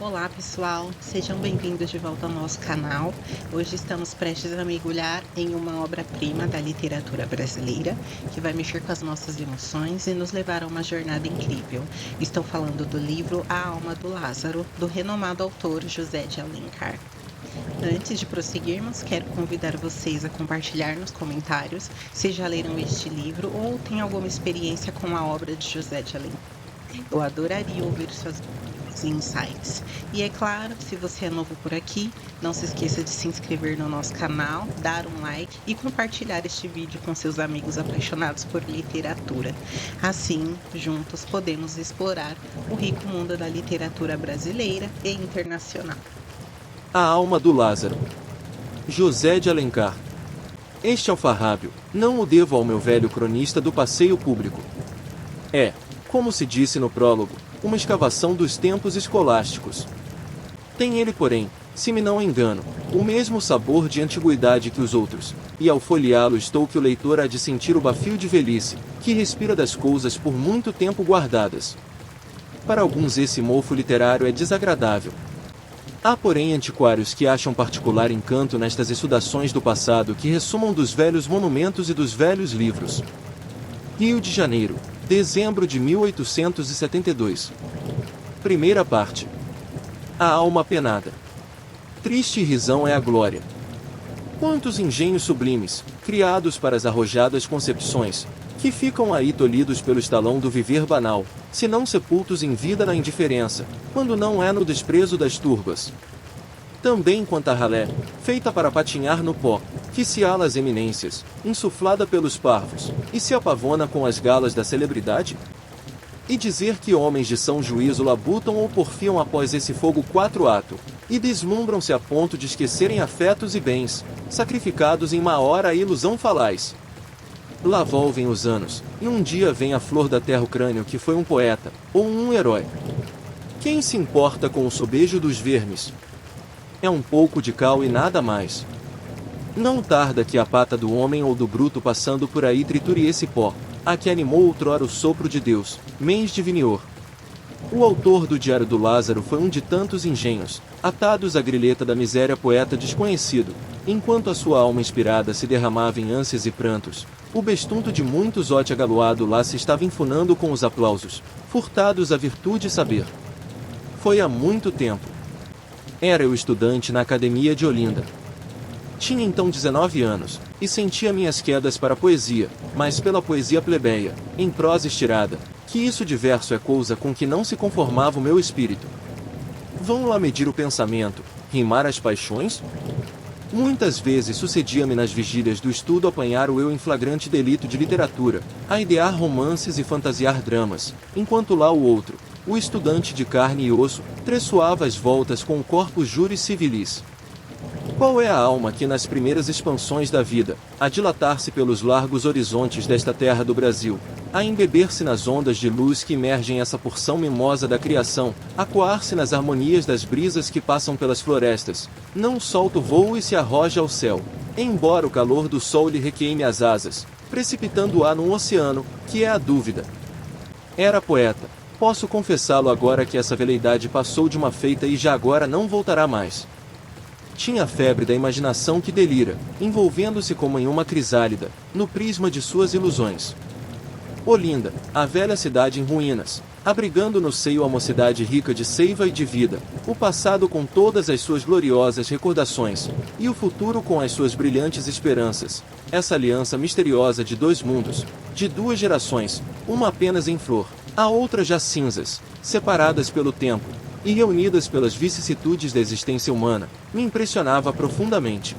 Olá pessoal, sejam bem-vindos de volta ao nosso canal. Hoje estamos prestes a mergulhar em uma obra-prima da literatura brasileira que vai mexer com as nossas emoções e nos levar a uma jornada incrível. Estou falando do livro A Alma do Lázaro, do renomado autor José de Alencar. Antes de prosseguirmos, quero convidar vocês a compartilhar nos comentários se já leram este livro ou têm alguma experiência com a obra de José de Alencar. Eu adoraria ouvir suas insights. E é claro, se você é novo por aqui, não se esqueça de se inscrever no nosso canal, dar um like e compartilhar este vídeo com seus amigos apaixonados por literatura. Assim, juntos podemos explorar o rico mundo da literatura brasileira e internacional. A Alma do Lázaro. José de Alencar. Este alfarrábio, não o devo ao meu velho cronista do passeio público. É, como se disse no prólogo, uma escavação dos tempos escolásticos. Tem ele, porém, se me não engano, o mesmo sabor de antiguidade que os outros, e ao folheá-lo estou que o leitor há de sentir o bafio de velhice, que respira das coisas por muito tempo guardadas. Para alguns esse mofo literário é desagradável. Há, porém, antiquários que acham particular encanto nestas estudações do passado que ressumam dos velhos monumentos e dos velhos livros. Rio de Janeiro, dezembro de 1872. Primeira parte. A alma penada. Triste risão é a glória. Quantos engenhos sublimes, criados para as arrojadas concepções, que ficam aí tolhidos pelo estalão do viver banal, se não sepultos em vida na indiferença, quando não é no desprezo das turbas. Também quanta ralé, feita para patinhar no pó, que se ala às eminências, insuflada pelos parvos, e se apavona com as galas da celebridade? E dizer que homens de são juízo labutam ou porfiam após esse fogo quatro ato, e deslumbram-se a ponto de esquecerem afetos e bens, sacrificados em uma hora a ilusão falaz. Lá volvem os anos, e um dia vem à flor da terra o crânio que foi um poeta, ou um herói. Quem se importa com o sobejo dos vermes? É um pouco de cal e nada mais. Não tarda que a pata do homem ou do bruto passando por aí triture esse pó, a que animou outrora o sopro de Deus, mens divinior. O autor do Diário do Lázaro foi um de tantos engenhos, atados à grilheta da miséria poeta desconhecido, enquanto a sua alma inspirada se derramava em ânsias e prantos, o bestunto de muitos óte agaloado lá se estava enfunando com os aplausos, furtados à virtude e saber. Foi há muito tempo. Era eu estudante na Academia de Olinda. Tinha então 19 anos, e sentia minhas quedas para a poesia, mas pela poesia plebeia, em prosa estirada, que isso de verso é coisa com que não se conformava o meu espírito. Vão lá medir o pensamento, rimar as paixões? Muitas vezes sucedia-me nas vigílias do estudo apanhar o eu em flagrante delito de literatura, a idear romances e fantasiar dramas, enquanto lá o outro, o estudante de carne e osso, tressoava as voltas com o corpus juris civilis. Qual é a alma que nas primeiras expansões da vida, a dilatar-se pelos largos horizontes desta terra do Brasil, a embeber-se nas ondas de luz que emergem essa porção mimosa da criação, a coar-se nas harmonias das brisas que passam pelas florestas, não solta o voo e se arroja ao céu, embora o calor do sol lhe requeime as asas, precipitando-a num oceano, que é a dúvida. Era poeta. Posso confessá-lo agora que essa veleidade passou de uma feita e já agora não voltará mais. Tinha a febre da imaginação que delira, envolvendo-se como em uma crisálida, no prisma de suas ilusões. Olinda, a velha cidade em ruínas, abrigando no seio a mocidade rica de seiva e de vida, o passado com todas as suas gloriosas recordações, e o futuro com as suas brilhantes esperanças, essa aliança misteriosa de dois mundos, de duas gerações, uma apenas em flor, a outra já cinzas, separadas pelo tempo, e reunidas pelas vicissitudes da existência humana, me impressionava profundamente.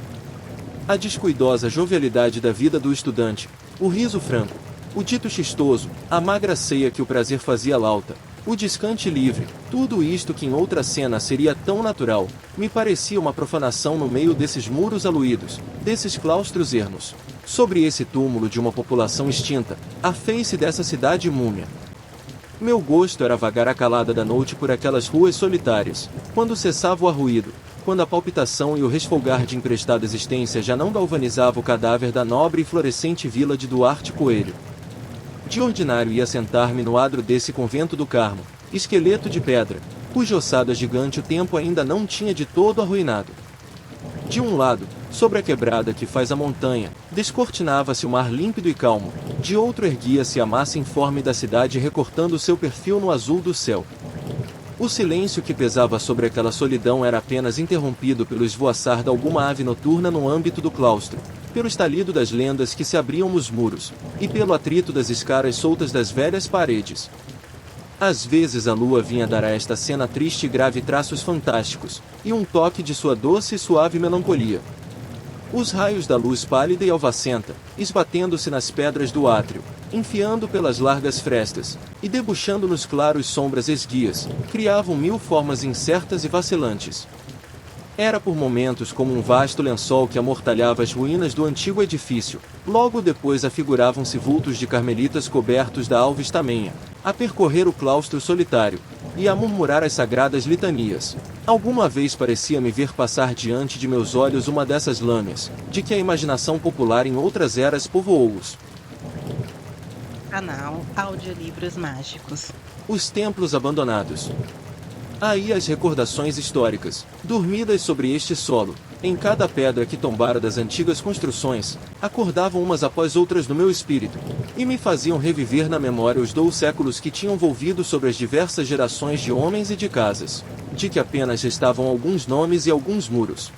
A descuidosa jovialidade da vida do estudante, o riso franco, o dito chistoso, a magra ceia que o prazer fazia lauta, o descante livre, tudo isto que em outra cena seria tão natural, me parecia uma profanação no meio desses muros aluídos, desses claustros ermos, sobre esse túmulo de uma população extinta, a face dessa cidade múmia. Meu gosto era vagar a calada da noite por aquelas ruas solitárias, quando cessava o arruído, quando a palpitação e o resfolgar de emprestada existência já não galvanizava o cadáver da nobre e florescente vila de Duarte Coelho. De ordinário ia sentar-me no adro desse convento do Carmo, esqueleto de pedra, cuja ossada gigante o tempo ainda não tinha de todo arruinado. De um lado, sobre a quebrada que faz a montanha, descortinava-se o mar límpido e calmo, de outro erguia-se a massa informe da cidade recortando seu perfil no azul do céu. O silêncio que pesava sobre aquela solidão era apenas interrompido pelo esvoaçar de alguma ave noturna no âmbito do claustro, pelo estalido das lendas que se abriam nos muros, e pelo atrito das escaras soltas das velhas paredes. Às vezes a lua vinha dar a esta cena triste e grave traços fantásticos, e um toque de sua doce e suave melancolia. Os raios da luz pálida e alvacenta, esbatendo-se nas pedras do átrio, enfiando pelas largas frestas, e debuxando nos claros sombras esguias, criavam mil formas incertas e vacilantes. Era por momentos como um vasto lençol que amortalhava as ruínas do antigo edifício, logo depois afiguravam-se vultos de carmelitas cobertos da alva estamenha, a percorrer o claustro solitário, e a murmurar as sagradas litanias. Alguma vez parecia-me ver passar diante de meus olhos uma dessas lâminas, de que a imaginação popular em outras eras povoou-os. Canal Audiolivros Mágicos. Os templos abandonados. Aí as recordações históricas, dormidas sobre este solo, em cada pedra que tombara das antigas construções, acordavam umas após outras no meu espírito, e me faziam reviver na memória os 2 séculos que tinham volvido sobre as diversas gerações de homens e de casas, de que apenas restavam alguns nomes e alguns muros.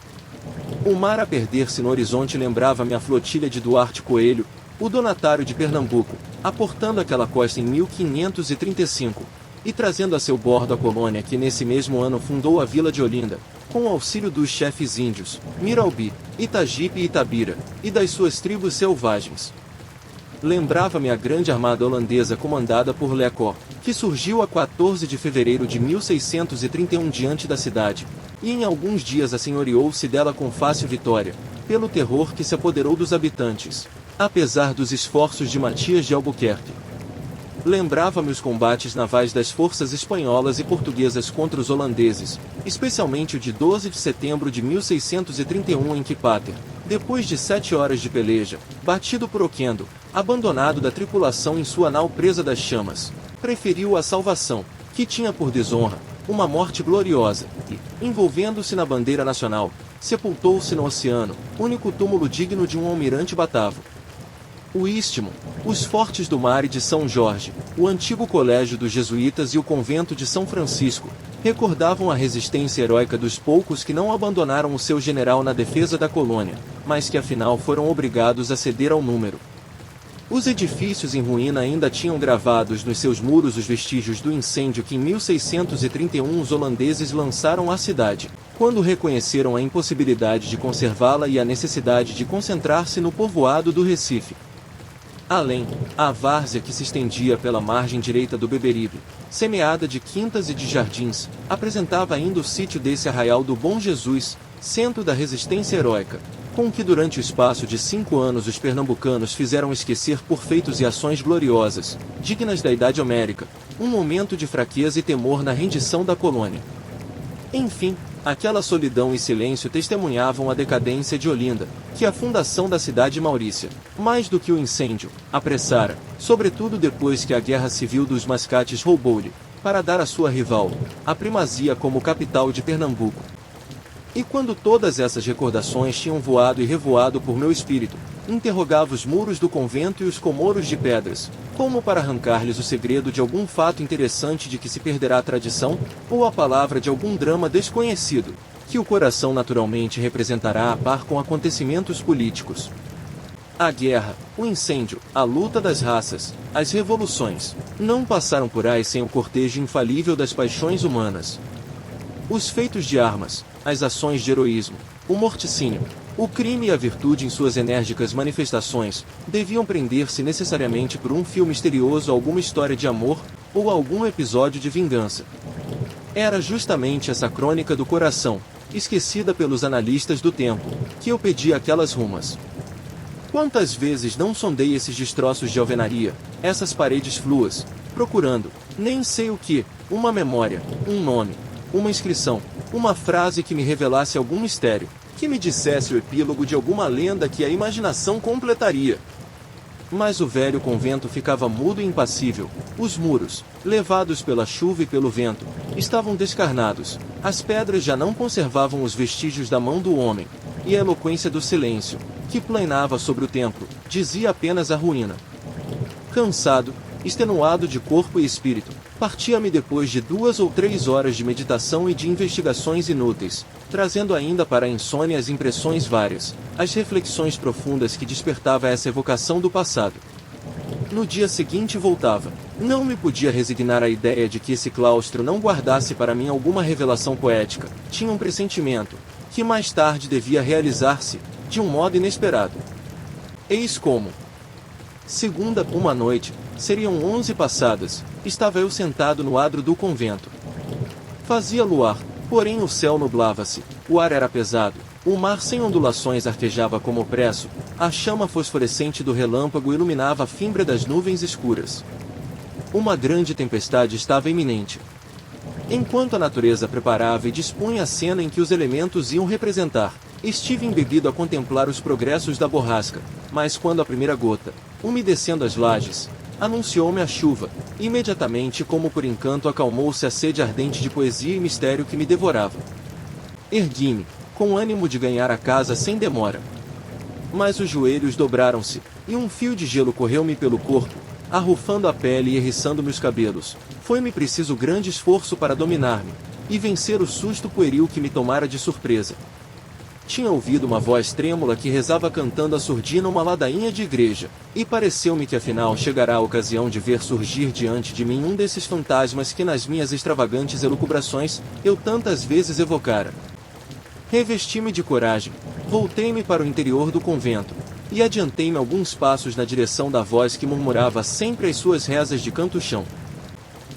O mar a perder-se no horizonte lembrava-me a flotilha de Duarte Coelho, o donatário de Pernambuco, aportando aquela costa em 1535, e trazendo a seu bordo a colônia que nesse mesmo ano fundou a vila de Olinda, com o auxílio dos chefes índios, Miralbi, Itagipe e Itabira, e das suas tribos selvagens. Lembrava-me a grande armada holandesa comandada por Lecor, que surgiu a 14 de fevereiro de 1631 diante da cidade, e em alguns dias assenhoreou-se dela com fácil vitória, pelo terror que se apoderou dos habitantes, apesar dos esforços de Matias de Albuquerque. Lembrava-me os combates navais das forças espanholas e portuguesas contra os holandeses, especialmente o de 12 de setembro de 1631 em que Pater, depois de 7 horas de peleja, batido por Oquendo, abandonado da tripulação em sua nau presa das chamas, preferiu a salvação, que tinha por desonra, uma morte gloriosa, e, envolvendo-se na bandeira nacional, sepultou-se no oceano, único túmulo digno de um almirante batavo. O Istmo, os fortes do mar e de São Jorge, o antigo colégio dos jesuítas e o convento de São Francisco, recordavam a resistência heróica dos poucos que não abandonaram o seu general na defesa da colônia, mas que afinal foram obrigados a ceder ao número. Os edifícios em ruína ainda tinham gravados nos seus muros os vestígios do incêndio que em 1631 os holandeses lançaram à cidade, quando reconheceram a impossibilidade de conservá-la e a necessidade de concentrar-se no povoado do Recife. Além, a várzea que se estendia pela margem direita do Beberibe, semeada de quintas e de jardins, apresentava ainda o sítio desse arraial do Bom Jesus, centro da resistência heróica, com que durante o espaço de 5 anos os pernambucanos fizeram esquecer por feitos e ações gloriosas, dignas da Idade Homérica, um momento de fraqueza e temor na rendição da colônia. Enfim, aquela solidão e silêncio testemunhavam a decadência de Olinda, que a fundação da cidade Maurícia, mais do que o incêndio, apressara, sobretudo depois que a Guerra Civil dos Mascates roubou-lhe, para dar à sua rival, a primazia como capital de Pernambuco. E quando todas essas recordações tinham voado e revoado por meu espírito, interrogava os muros do convento e os comoros de pedras, como para arrancar-lhes o segredo de algum fato interessante de que se perderá a tradição, ou a palavra de algum drama desconhecido, que o coração naturalmente representará a par com acontecimentos políticos. A guerra, o incêndio, a luta das raças, as revoluções, não passaram por aí sem o cortejo infalível das paixões humanas. Os feitos de armas, as ações de heroísmo, o morticínio, o crime e a virtude em suas enérgicas manifestações, deviam prender-se necessariamente por um fio misterioso a alguma história de amor, ou a algum episódio de vingança. Era justamente essa crônica do coração, esquecida pelos analistas do tempo, que eu pedi àquelas rumas. Quantas vezes não sondei esses destroços de alvenaria, essas paredes fluas, procurando, nem sei o que, uma memória, um nome, uma inscrição, uma frase que me revelasse algum mistério, que me dissesse o epílogo de alguma lenda que a imaginação completaria. Mas o velho convento ficava mudo e impassível. Os muros, levados pela chuva e pelo vento, estavam descarnados. As pedras já não conservavam os vestígios da mão do homem. E a eloquência do silêncio, que planava sobre o templo, dizia apenas a ruína. Cansado, extenuado de corpo e espírito, partia-me depois de 2 ou 3 horas de meditação e de investigações inúteis, trazendo ainda para a insônia as impressões várias, as reflexões profundas que despertava essa evocação do passado. No dia seguinte voltava. Não me podia resignar à ideia de que esse claustro não guardasse para mim alguma revelação poética. Tinha um pressentimento, que mais tarde devia realizar-se, de um modo inesperado. Eis como. Segunda, uma noite, seriam 11 passadas, estava eu sentado no adro do convento. Fazia luar, porém o céu nublava-se, o ar era pesado, o mar sem ondulações arquejava como opresso, a chama fosforescente do relâmpago iluminava a fímbria das nuvens escuras. Uma grande tempestade estava iminente. Enquanto a natureza preparava e dispunha a cena em que os elementos iam representar, estive embebido a contemplar os progressos da borrasca, mas quando a primeira gota, umedecendo as lajes, anunciou-me a chuva, imediatamente como por encanto acalmou-se a sede ardente de poesia e mistério que me devorava. Ergui-me, com ânimo de ganhar a casa sem demora. Mas os joelhos dobraram-se, e um fio de gelo correu-me pelo corpo, arrufando a pele e erriçando-me os cabelos. Foi-me preciso grande esforço para dominar-me, e vencer o susto pueril que me tomara de surpresa. Tinha ouvido uma voz trêmula que rezava cantando à surdina uma ladainha de igreja, e pareceu-me que afinal chegará a ocasião de ver surgir diante de mim um desses fantasmas que nas minhas extravagantes elucubrações eu tantas vezes evocara. Revesti-me de coragem, voltei-me para o interior do convento, e adiantei-me alguns passos na direção da voz que murmurava sempre as suas rezas de canto-chão.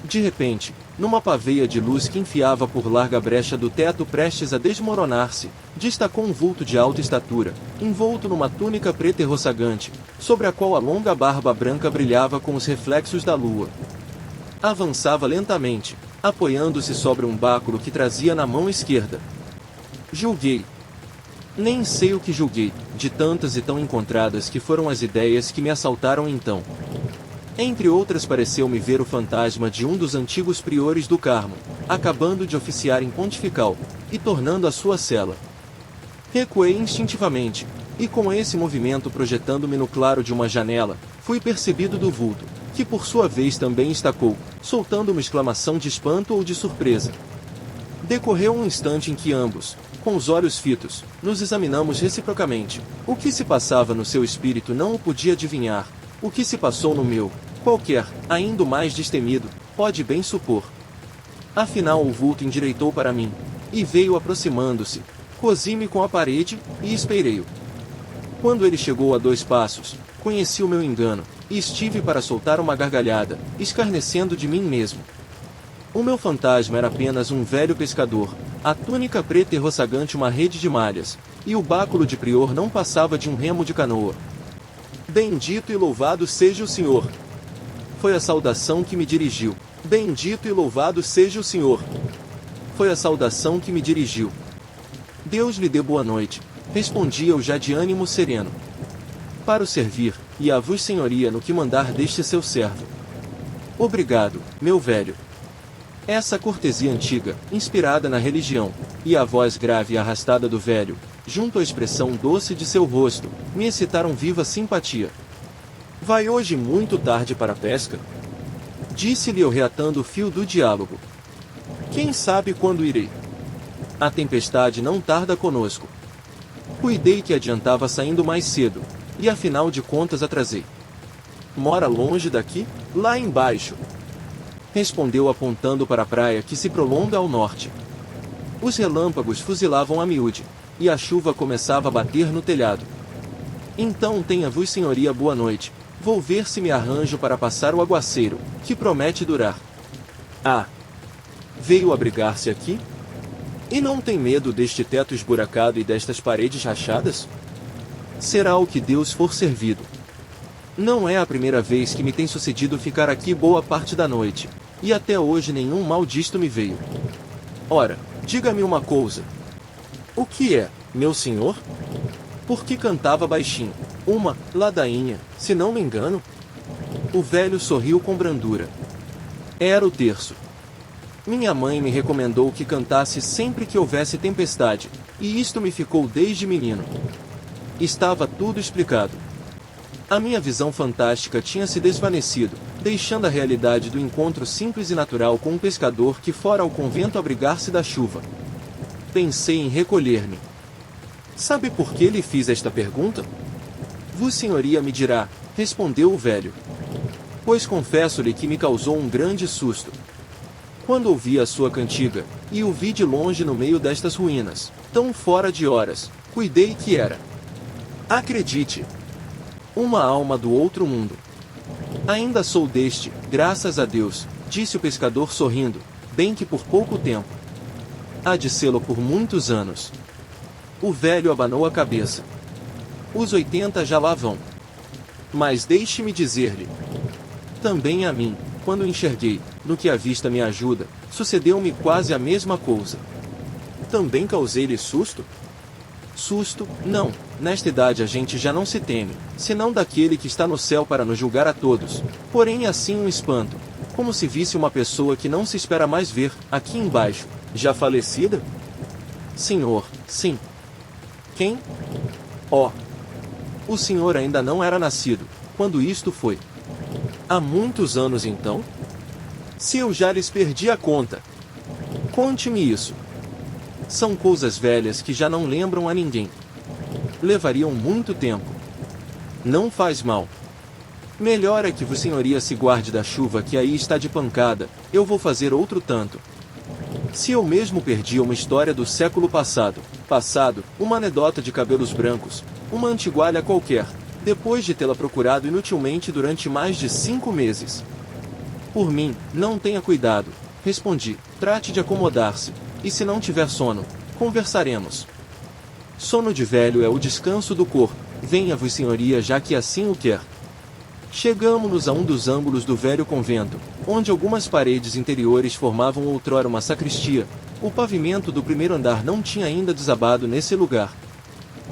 De repente, numa paveia de luz que enfiava por larga brecha do teto prestes a desmoronar-se, destacou um vulto de alta estatura, envolto numa túnica preta e roçagante, sobre a qual a longa barba branca brilhava com os reflexos da lua. Avançava lentamente, apoiando-se sobre um báculo que trazia na mão esquerda. Julguei. Nem sei o que julguei, de tantas e tão encontradas que foram as ideias que me assaltaram então. Entre outras pareceu-me ver o fantasma de um dos antigos priores do Carmo, acabando de oficiar em Pontifical, e tornando a sua cela. Recuei instintivamente, e com esse movimento projetando-me no claro de uma janela, fui percebido do vulto, que por sua vez também estacou, soltando uma exclamação de espanto ou de surpresa. Decorreu um instante em que ambos, com os olhos fitos, nos examinamos reciprocamente. O que se passava no seu espírito não o podia adivinhar. O que se passou no meu, qualquer, ainda o mais destemido, pode bem supor. Afinal o vulto endireitou para mim, e veio aproximando-se. Cosi-me com a parede, e esperei-o. Quando ele chegou a 2 passos, conheci o meu engano, e estive para soltar uma gargalhada, escarnecendo de mim mesmo. O meu fantasma era apenas um velho pescador, a túnica preta e roçagante uma rede de malhas, e o báculo de prior não passava de um remo de canoa. Bendito e louvado seja o Senhor! Foi a saudação que me dirigiu. Bendito e louvado seja o Senhor! Foi a saudação que me dirigiu. Deus lhe dê boa noite, respondi eu já de ânimo sereno. Para o servir, e a vos senhoria no que mandar deste seu servo. Obrigado, meu velho. Essa cortesia antiga, inspirada na religião, e a voz grave e arrastada do velho, junto à expressão doce de seu rosto, me excitaram viva simpatia. Vai hoje muito tarde para a pesca? Disse-lhe eu reatando o fio do diálogo. Quem sabe quando irei? A tempestade não tarda conosco. Cuidei que adiantava saindo mais cedo, e afinal de contas atrasei. Mora longe daqui? Lá embaixo. Respondeu apontando para a praia que se prolonga ao norte. Os relâmpagos fuzilavam a miúde, e a chuva começava a bater no telhado. Então tenha vos senhoria boa noite, vou ver se me arranjo para passar o aguaceiro, que promete durar. Ah! Veio abrigar-se aqui? E não tem medo deste teto esburacado e destas paredes rachadas? Será o que Deus for servido. Não é a primeira vez que me tem sucedido ficar aqui boa parte da noite, e até hoje nenhum mal disto me veio. Ora, diga-me uma coisa. O que é, meu senhor? Por que cantava baixinho? Uma ladainha, se não me engano. O velho sorriu com brandura. Era o terço. Minha mãe me recomendou que cantasse sempre que houvesse tempestade, e isto me ficou desde menino. Estava tudo explicado. A minha visão fantástica tinha se desvanecido, deixando a realidade do encontro simples e natural com um pescador que fora ao convento abrigar-se da chuva. Pensei em recolher-me. Sabe por que lhe fiz esta pergunta? Vossa Senhoria me dirá, respondeu o velho. Pois confesso-lhe que me causou um grande susto. Quando ouvi a sua cantiga, e o vi de longe no meio destas ruínas, tão fora de horas, cuidei que era. Acredite! Uma alma do outro mundo. Ainda sou deste, graças a Deus, disse o pescador sorrindo, bem que por pouco tempo. Há de sê-lo por muitos anos. O velho abanou a cabeça. Os 80 já lá vão. Mas deixe-me dizer-lhe. Também a mim, quando enxerguei, no que a vista me ajuda, sucedeu-me quase a mesma coisa. Também causei-lhe susto? Susto, não, nesta idade a gente já não se teme, senão daquele que está no céu para nos julgar a todos, porém assim um espanto, como se visse uma pessoa que não se espera mais ver, aqui embaixo, já falecida? Senhor, sim. Quem? Oh! O senhor ainda não era nascido, quando isto foi. Há muitos anos então? Se eu já lhes perdi a conta. Conte-me isso. São coisas velhas que já não lembram a ninguém. Levariam muito tempo. Não faz mal. Melhor é que Vossa Senhoria se guarde da chuva que aí está de pancada, eu vou fazer outro tanto. Se eu mesmo perdi uma história do século passado, uma anedota de cabelos brancos, uma antigualha qualquer, depois de tê-la procurado inutilmente durante mais de 5 meses. Por mim, não tenha cuidado, respondi, trate de acomodar-se, e se não tiver sono, conversaremos. Sono de velho é o descanso do corpo, venha Vossa Senhoria já que assim o quer. Chegamo-nos a um dos ângulos do velho convento, onde algumas paredes interiores formavam outrora uma sacristia. O pavimento do primeiro andar não tinha ainda desabado nesse lugar.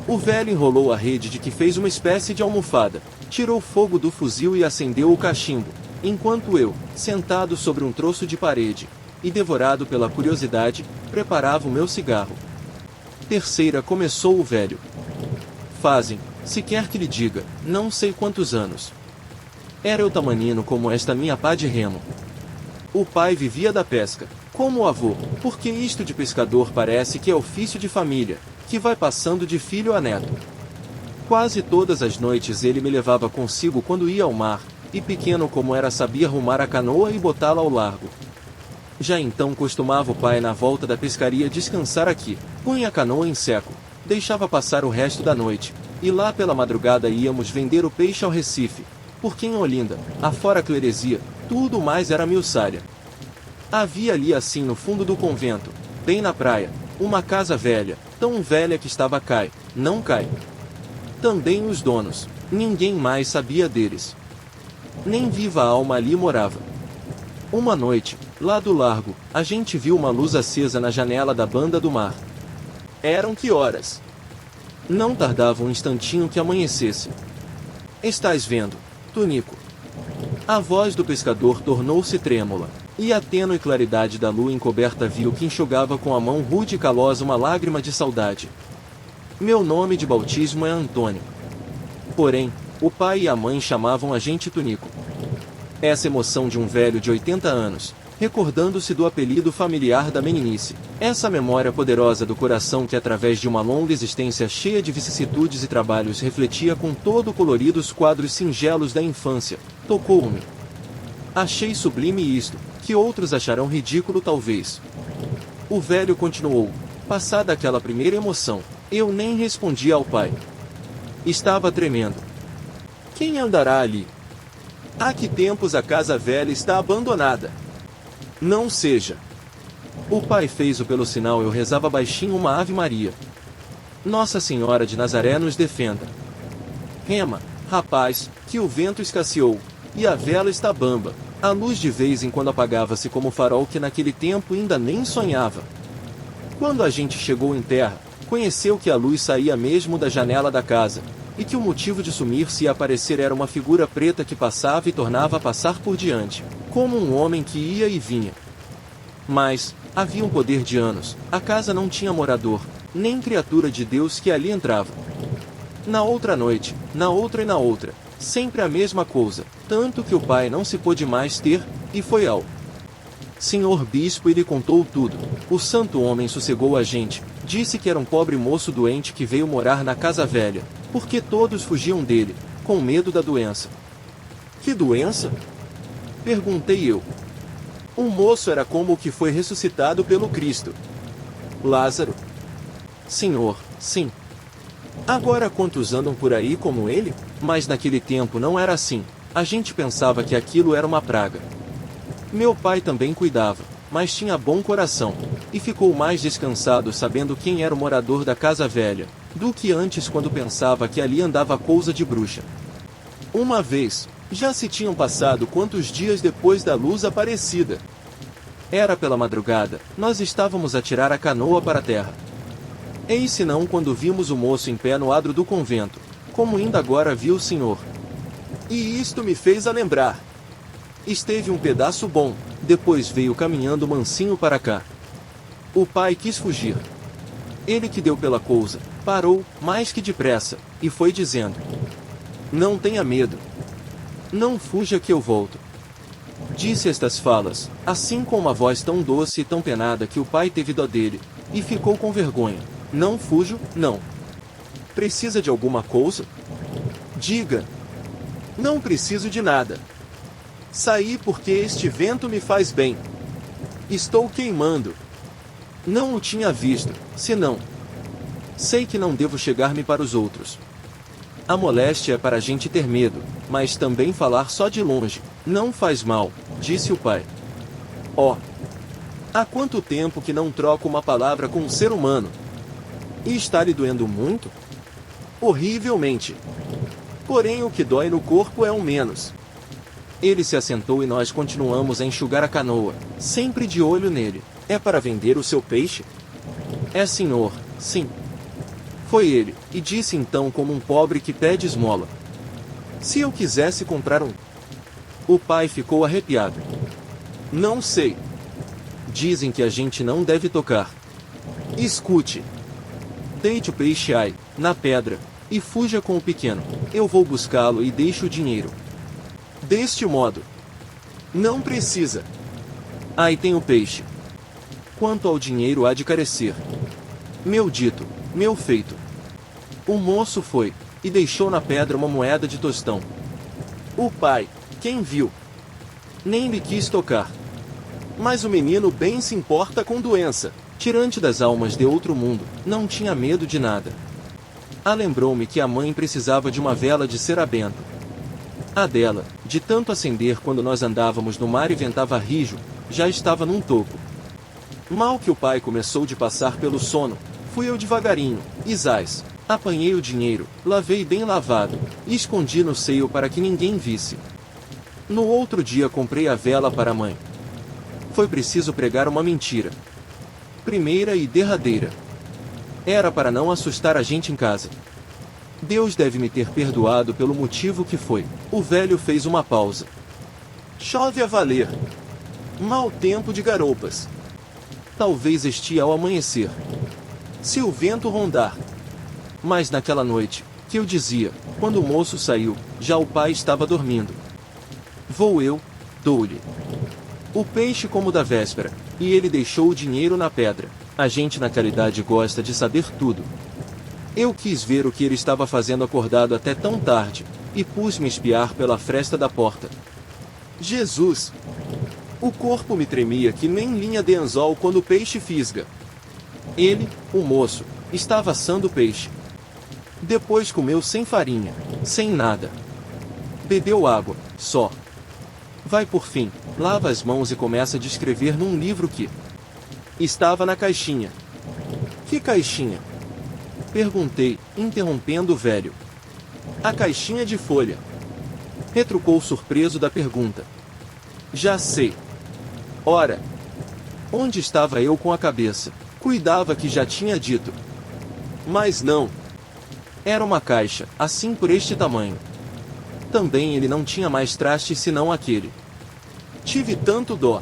O velho enrolou a rede de que fez uma espécie de almofada, tirou fogo do fuzil e acendeu o cachimbo, enquanto eu, sentado sobre um troço de parede, e devorado pela curiosidade, preparava o meu cigarro. Terceira, começou o velho. Fazem, se quer que lhe diga, não sei quantos anos. Era eu tamanino como esta minha pá de remo. O pai vivia da pesca, como o avô, porque isto de pescador parece que é ofício de família, que vai passando de filho a neto. Quase todas as noites ele me levava consigo quando ia ao mar, e pequeno como era sabia arrumar a canoa e botá-la ao largo. Já então costumava o pai na volta da pescaria descansar aqui, punha a canoa em seco, deixava passar o resto da noite, e lá pela madrugada íamos vender o peixe ao Recife, porque em Olinda, afora a cleresia, tudo mais era miuçalha. Havia ali assim no fundo do convento, bem na praia, uma casa velha, tão velha que estava não cai. Também os donos, ninguém mais sabia deles. Nem viva alma ali morava. Uma noite, lá do largo, a gente viu uma luz acesa na janela da banda do mar. Eram que horas? Não tardava um instantinho que amanhecesse. Estás vendo, Tunico? A voz do pescador tornou-se trêmula, e a tênue claridade da lua encoberta viu que enxugava com a mão rude e calosa uma lágrima de saudade. Meu nome de bautismo é Antônio. Porém, o pai e a mãe chamavam a gente Tunico. Essa emoção de um velho de 80 anos, recordando-se do apelido familiar da meninice, essa memória poderosa do coração que através de uma longa existência cheia de vicissitudes e trabalhos refletia com todo o colorido os quadros singelos da infância, tocou-me. Achei sublime isto, que outros acharão ridículo talvez. O velho continuou, passada aquela primeira emoção, eu nem respondi ao pai. Estava tremendo. Quem andará ali? Há que tempos a casa velha está abandonada. Não seja. O pai fez-o pelo sinal eu rezava baixinho uma Ave Maria. Nossa Senhora de Nazaré nos defenda. Rema, rapaz, que o vento escasseou, e a vela está bamba, a luz de vez em quando apagava-se como farol que naquele tempo ainda nem sonhava. Quando a gente chegou em terra, conheceu que a luz saía mesmo da janela da casa, e que o motivo de sumir-se e aparecer era uma figura preta que passava e tornava a passar por diante, como um homem que ia e vinha. Mas, havia um poder de anos, a casa não tinha morador, nem criatura de Deus que ali entrava. Na outra noite, na outra e na outra, sempre a mesma coisa, tanto que o pai não se pôde mais ter, e foi ao senhor bispo e lhe contou tudo. O santo homem sossegou a gente, disse que era um pobre moço doente que veio morar na casa velha, porque todos fugiam dele, com medo da doença. Que doença? Perguntei eu. O moço era como o que foi ressuscitado pelo Cristo. Lázaro. Senhor, sim. Agora quantos andam por aí como ele? Mas naquele tempo não era assim, a gente pensava que aquilo era uma praga. Meu pai também cuidava, mas tinha bom coração, e ficou mais descansado sabendo quem era o morador da casa velha, do que antes quando pensava que ali andava coisa de bruxa. Uma vez, já se tinham passado quantos dias depois da luz aparecida. Era pela madrugada, nós estávamos a tirar a canoa para a terra. Eis senão quando vimos o moço em pé no adro do convento, como ainda agora viu o senhor. E isto me fez a lembrar. Esteve um pedaço bom, depois veio caminhando mansinho para cá. O pai quis fugir. Ele que deu pela coisa, parou, mais que depressa, e foi dizendo: não tenha medo. Não fuja que eu volto. Disse estas falas, assim com uma voz tão doce e tão penada que o pai teve dó dele, e ficou com vergonha. Não fujo, não. Precisa de alguma coisa? Diga. Não preciso de nada. Saí porque este vento me faz bem. Estou queimando. Não o tinha visto, senão. Sei que não devo chegar-me para os outros. A moléstia é para a gente ter medo, mas também falar só de longe, não faz mal, disse o pai. Oh! Há quanto tempo que não troco uma palavra com um ser humano? E está lhe doendo muito? Horrivelmente. Porém o que dói no corpo é o menos. Ele se assentou e nós continuamos a enxugar a canoa, sempre de olho nele. É para vender o seu peixe? É, senhor, sim. Foi ele, e disse então como um pobre que pede esmola. Se eu quisesse comprar um. O pai ficou arrepiado. Não sei. Dizem que a gente não deve tocar. Escute. Deite o peixe aí, na pedra, e fuja com o pequeno. Eu vou buscá-lo e deixo o dinheiro. Deste modo. Não precisa. Aí tem o peixe. Quanto ao dinheiro há de carecer. Meu dito, meu feito. O moço foi, e deixou na pedra uma moeda de tostão. O pai, quem viu, nem lhe quis tocar. Mas o menino bem se importa com doença. Tirante das almas de outro mundo, não tinha medo de nada. Lembrou-me que a mãe precisava de uma vela de cera benta. A dela, de tanto acender quando nós andávamos no mar e ventava rijo, já estava num topo. Mal que o pai começou de passar pelo sono, fui eu devagarinho, e zás, apanhei o dinheiro, lavei bem lavado, e escondi no seio para que ninguém visse. No outro dia comprei a vela para a mãe. Foi preciso pregar uma mentira. Primeira e derradeira. Era para não assustar a gente em casa. Deus deve me ter perdoado pelo motivo que foi. O velho fez uma pausa. Chove a valer. Mau tempo de garoupas. Talvez estie ao amanhecer. Se o vento rondar. Mas naquela noite, que eu dizia, quando o moço saiu, já o pai estava dormindo. Vou eu, dou-lhe o peixe como da véspera, e ele deixou o dinheiro na pedra. A gente na caridade gosta de saber tudo. Eu quis ver o que ele estava fazendo acordado até tão tarde, e pus-me espiar pela fresta da porta. Jesus! O corpo me tremia que nem linha de anzol quando o peixe fisga. Ele, o moço, estava assando o peixe. Depois comeu sem farinha, sem nada. Bebeu água, só. Vai por fim, lava as mãos e começa a descrever num livro que estava na caixinha. Que caixinha? Perguntei, interrompendo o velho. A caixinha de folha. Retrucou surpreso da pergunta. Já sei. Ora, onde estava eu com a cabeça? Cuidava que já tinha dito. Mas não. Era uma caixa, assim por este tamanho. Também ele não tinha mais trastes senão aquele. Tive tanto dó.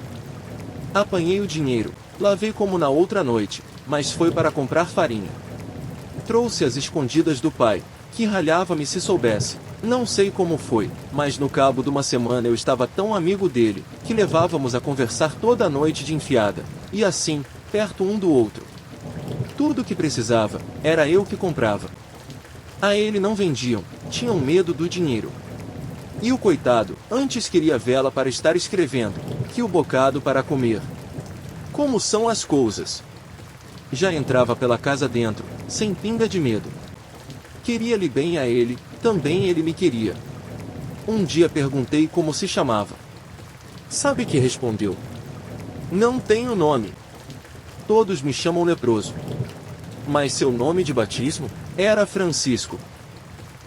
Apanhei o dinheiro, lavei como na outra noite, mas foi para comprar farinha. Trouxe as escondidas do pai, que ralhava-me se soubesse. Não sei como foi, mas no cabo de uma semana eu estava tão amigo dele, que levávamos a conversar toda a noite de enfiada, e assim, perto um do outro. Tudo o que precisava, era eu que comprava. A ele não vendiam, tinham medo do dinheiro. E o coitado, antes queria vela para estar escrevendo, que o bocado para comer. Como são as coisas? Já entrava pela casa dentro, sem pinga de medo. Queria-lhe bem a ele, também ele me queria. Um dia perguntei como se chamava. Sabe que respondeu? Não tenho nome. Todos me chamam leproso. Mas seu nome de batismo era Francisco.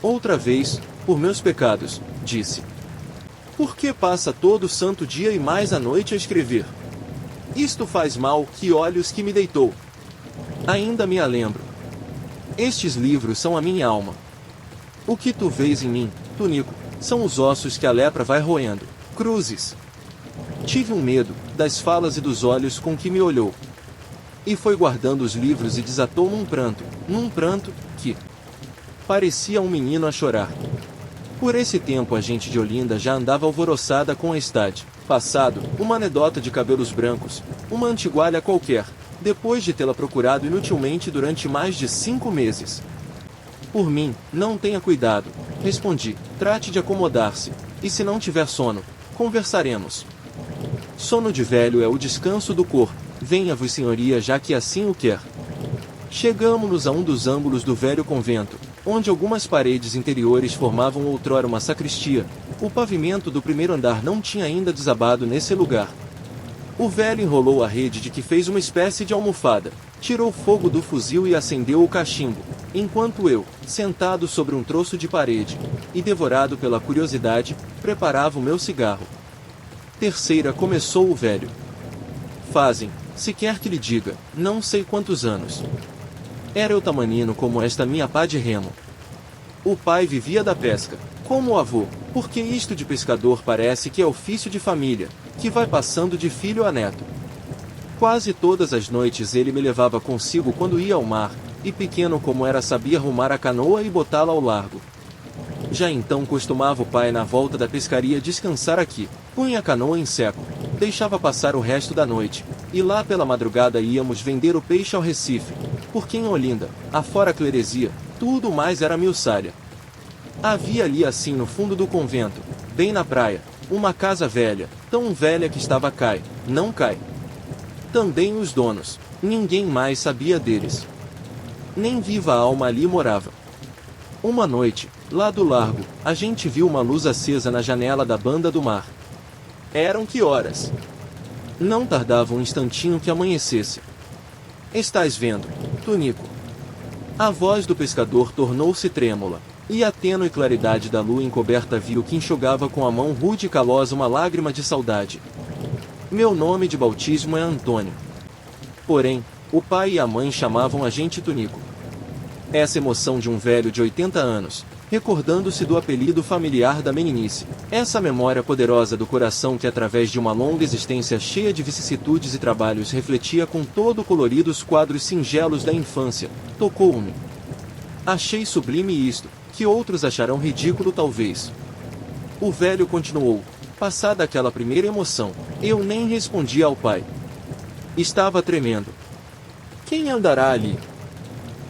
Outra vez, por meus pecados, disse. Por que passa todo santo dia e mais a noite a escrever? Isto faz mal, que olhos que me deitou. Ainda me a lembro. Estes livros são a minha alma. O que tu vês em mim, Tunico, são os ossos que a lepra vai roendo. Cruzes. Tive um medo, das falas e dos olhos com que me olhou. E foi guardando os livros e desatou num pranto, que parecia um menino a chorar. Por esse tempo a gente de Olinda já andava alvoroçada com a estade. Passado, uma anedota de cabelos brancos, uma antigualha qualquer, depois de tê-la procurado inutilmente durante mais de 5 meses. Por mim, não tenha cuidado, respondi, trate de acomodar-se, e se não tiver sono, conversaremos. Sono de velho é o descanso do corpo, venha-vos senhoria já que assim o quer. Chegamo-nos a um dos ângulos do velho convento, onde algumas paredes interiores formavam outrora uma sacristia. O pavimento do primeiro andar não tinha ainda desabado nesse lugar. O velho enrolou a rede de que fez uma espécie de almofada, tirou fogo do fuzil e acendeu o cachimbo, enquanto eu, sentado sobre um troço de parede, e devorado pela curiosidade, preparava o meu cigarro. Terceira começou o velho. Fazem, se quer que lhe diga, não sei quantos anos. Era eu tamanino como esta minha pá de remo. O pai vivia da pesca, como o avô, porque isto de pescador parece que é ofício de família, que vai passando de filho a neto. Quase todas as noites ele me levava consigo quando ia ao mar, e pequeno como era sabia arrumar a canoa e botá-la ao largo. Já então costumava o pai na volta da pescaria descansar aqui, punha a canoa em seco, deixava passar o resto da noite, e lá pela madrugada íamos vender o peixe ao Recife, porque em Olinda, afora a cleresia, tudo mais era miuçalha. Havia ali assim no fundo do convento, bem na praia, uma casa velha, tão velha que estava não cai. Também os donos, ninguém mais sabia deles. Nem viva alma ali morava. Uma noite, lá do largo, a gente viu uma luz acesa na janela da banda do mar. Eram que horas? Não tardava um instantinho que amanhecesse. Estás vendo, Tunico? A voz do pescador tornou-se trêmula, e a tênue claridade da lua encoberta viu que enxugava com a mão rude e calosa uma lágrima de saudade. Meu nome de bautismo é Antônio. Porém, o pai e a mãe chamavam a gente Tunico. Essa emoção de um velho de 80 anos, recordando-se do apelido familiar da meninice, essa memória poderosa do coração que através de uma longa existência cheia de vicissitudes e trabalhos refletia com todo o colorido os quadros singelos da infância, tocou-me. Achei sublime isto, que outros acharão ridículo talvez. O velho continuou, passada aquela primeira emoção, eu nem respondi ao pai. Estava tremendo. Quem andará ali?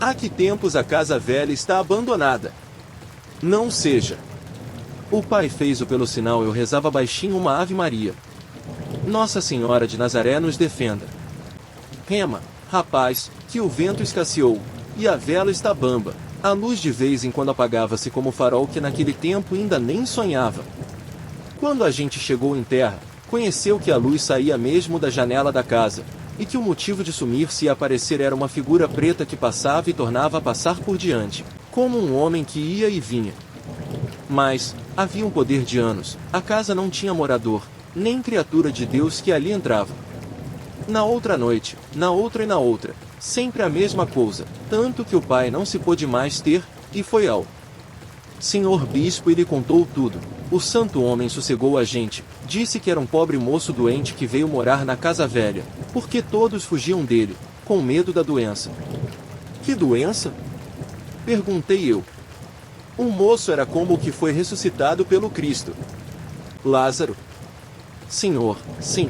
Há que tempos a casa velha está abandonada. Não seja. O pai fez-o pelo sinal eu rezava baixinho uma Ave Maria. Nossa Senhora de Nazaré nos defenda. Rema, rapaz, que o vento escasseou, e a vela está bamba, a luz de vez em quando apagava-se como farol que naquele tempo ainda nem sonhava. Quando a gente chegou em terra, conheceu que a luz saía mesmo da janela da casa, e que o motivo de sumir-se e aparecer era uma figura preta que passava e tornava a passar por diante, como um homem que ia e vinha. Mas, havia um poder de anos, a casa não tinha morador, nem criatura de Deus que ali entrava. Na outra noite, na outra e na outra, sempre a mesma coisa, tanto que o pai não se pôde mais ter, e foi ao senhor bispo e lhe contou tudo. O santo homem sossegou a gente, disse que era um pobre moço doente que veio morar na casa velha, porque todos fugiam dele, com medo da doença. Que doença? Perguntei eu. O moço era como o que foi ressuscitado pelo Cristo. Lázaro. Senhor, sim.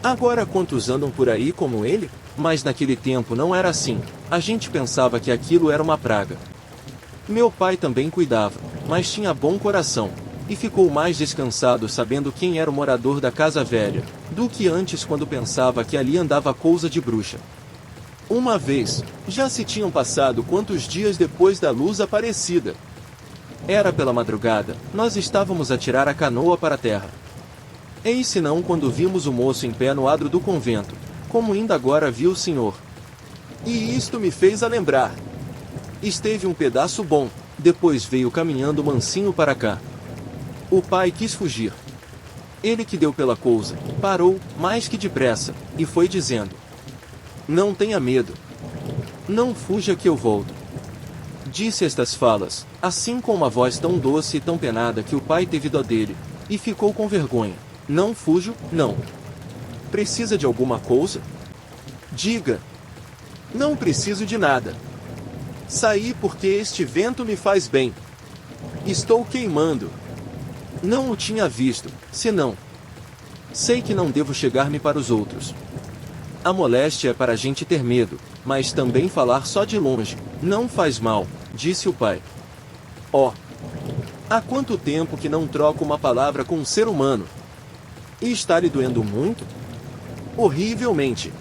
Agora quantos andam por aí como ele? Mas naquele tempo não era assim, a gente pensava que aquilo era uma praga. Meu pai também cuidava, mas tinha bom coração, e ficou mais descansado sabendo quem era o morador da casa velha, do que antes quando pensava que ali andava coisa de bruxa. Uma vez, já se tinham passado quantos dias depois da luz aparecida. Era pela madrugada, nós estávamos a tirar a canoa para a terra. Eis senão quando vimos o moço em pé no adro do convento, como ainda agora vi o senhor. E isto me fez a lembrar. Esteve um pedaço bom, depois veio caminhando mansinho para cá. O pai quis fugir. Ele que deu pela coisa, parou, mais que depressa, e foi dizendo: não tenha medo. Não fuja que eu volto. Disse estas falas, assim com uma voz tão doce e tão penada que o pai teve dó dele, e ficou com vergonha. Não fujo, não. Precisa de alguma coisa? Diga. Não preciso de nada. Saí porque este vento me faz bem. Estou queimando. Não o tinha visto, senão. Sei que não devo chegar-me para os outros. A moléstia é para a gente ter medo, mas também falar só de longe, não faz mal, disse o pai. Ó! Há quanto tempo que não troco uma palavra com um ser humano? E está lhe doendo muito? Horrivelmente.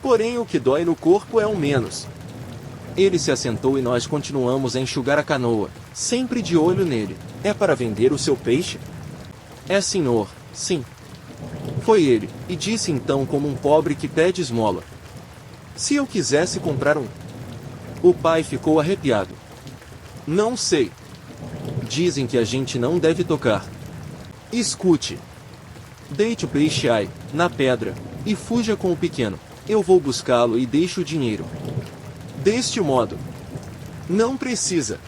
Porém o que dói no corpo é o menos. Ele se assentou e nós continuamos a enxugar a canoa, sempre de olho nele. É para vender o seu peixe? É, senhor, sim. Foi ele, e disse então como um pobre que pede esmola. Se eu quisesse comprar um. O pai ficou arrepiado. Não sei. Dizem que a gente não deve tocar. Escute. Deite o peixe aí, na pedra, e fuja com o pequeno. Eu vou buscá-lo e deixo o dinheiro. Deste modo. Não precisa.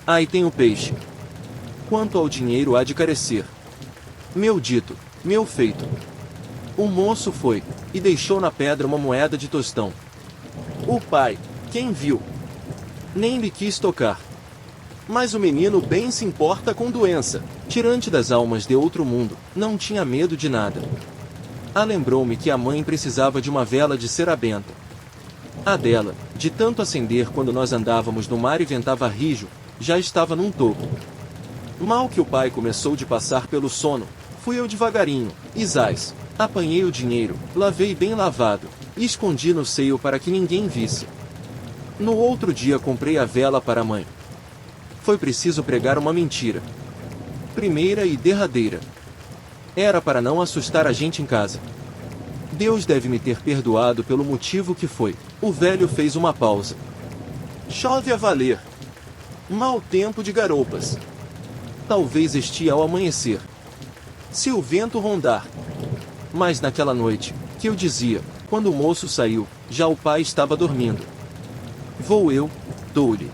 Aí tem o peixe. Quanto ao dinheiro há de carecer. Meu dito, meu feito. O moço foi, e deixou na pedra uma moeda de tostão. O pai, quem viu, nem lhe quis tocar. Mas o menino bem se importa com doença, tirante das almas de outro mundo, não tinha medo de nada. Lembrou-me que a mãe precisava de uma vela de cera benta. A dela, de tanto acender quando nós andávamos no mar e ventava rijo, já estava num toco. Mal que o pai começou de passar pelo sono, fui eu devagarinho, e zás, apanhei o dinheiro, lavei bem lavado, e escondi no seio para que ninguém visse. No outro dia comprei a vela para a mãe. Foi preciso pregar uma mentira. Primeira e derradeira. Era para não assustar a gente em casa. Deus deve me ter perdoado pelo motivo que foi. O velho fez uma pausa. Chove a valer. Mau tempo de garopas. Talvez estia ao amanhecer. Se o vento rondar. Mas naquela noite, que eu dizia, quando o moço saiu, já o pai estava dormindo. Vou eu, dou-lhe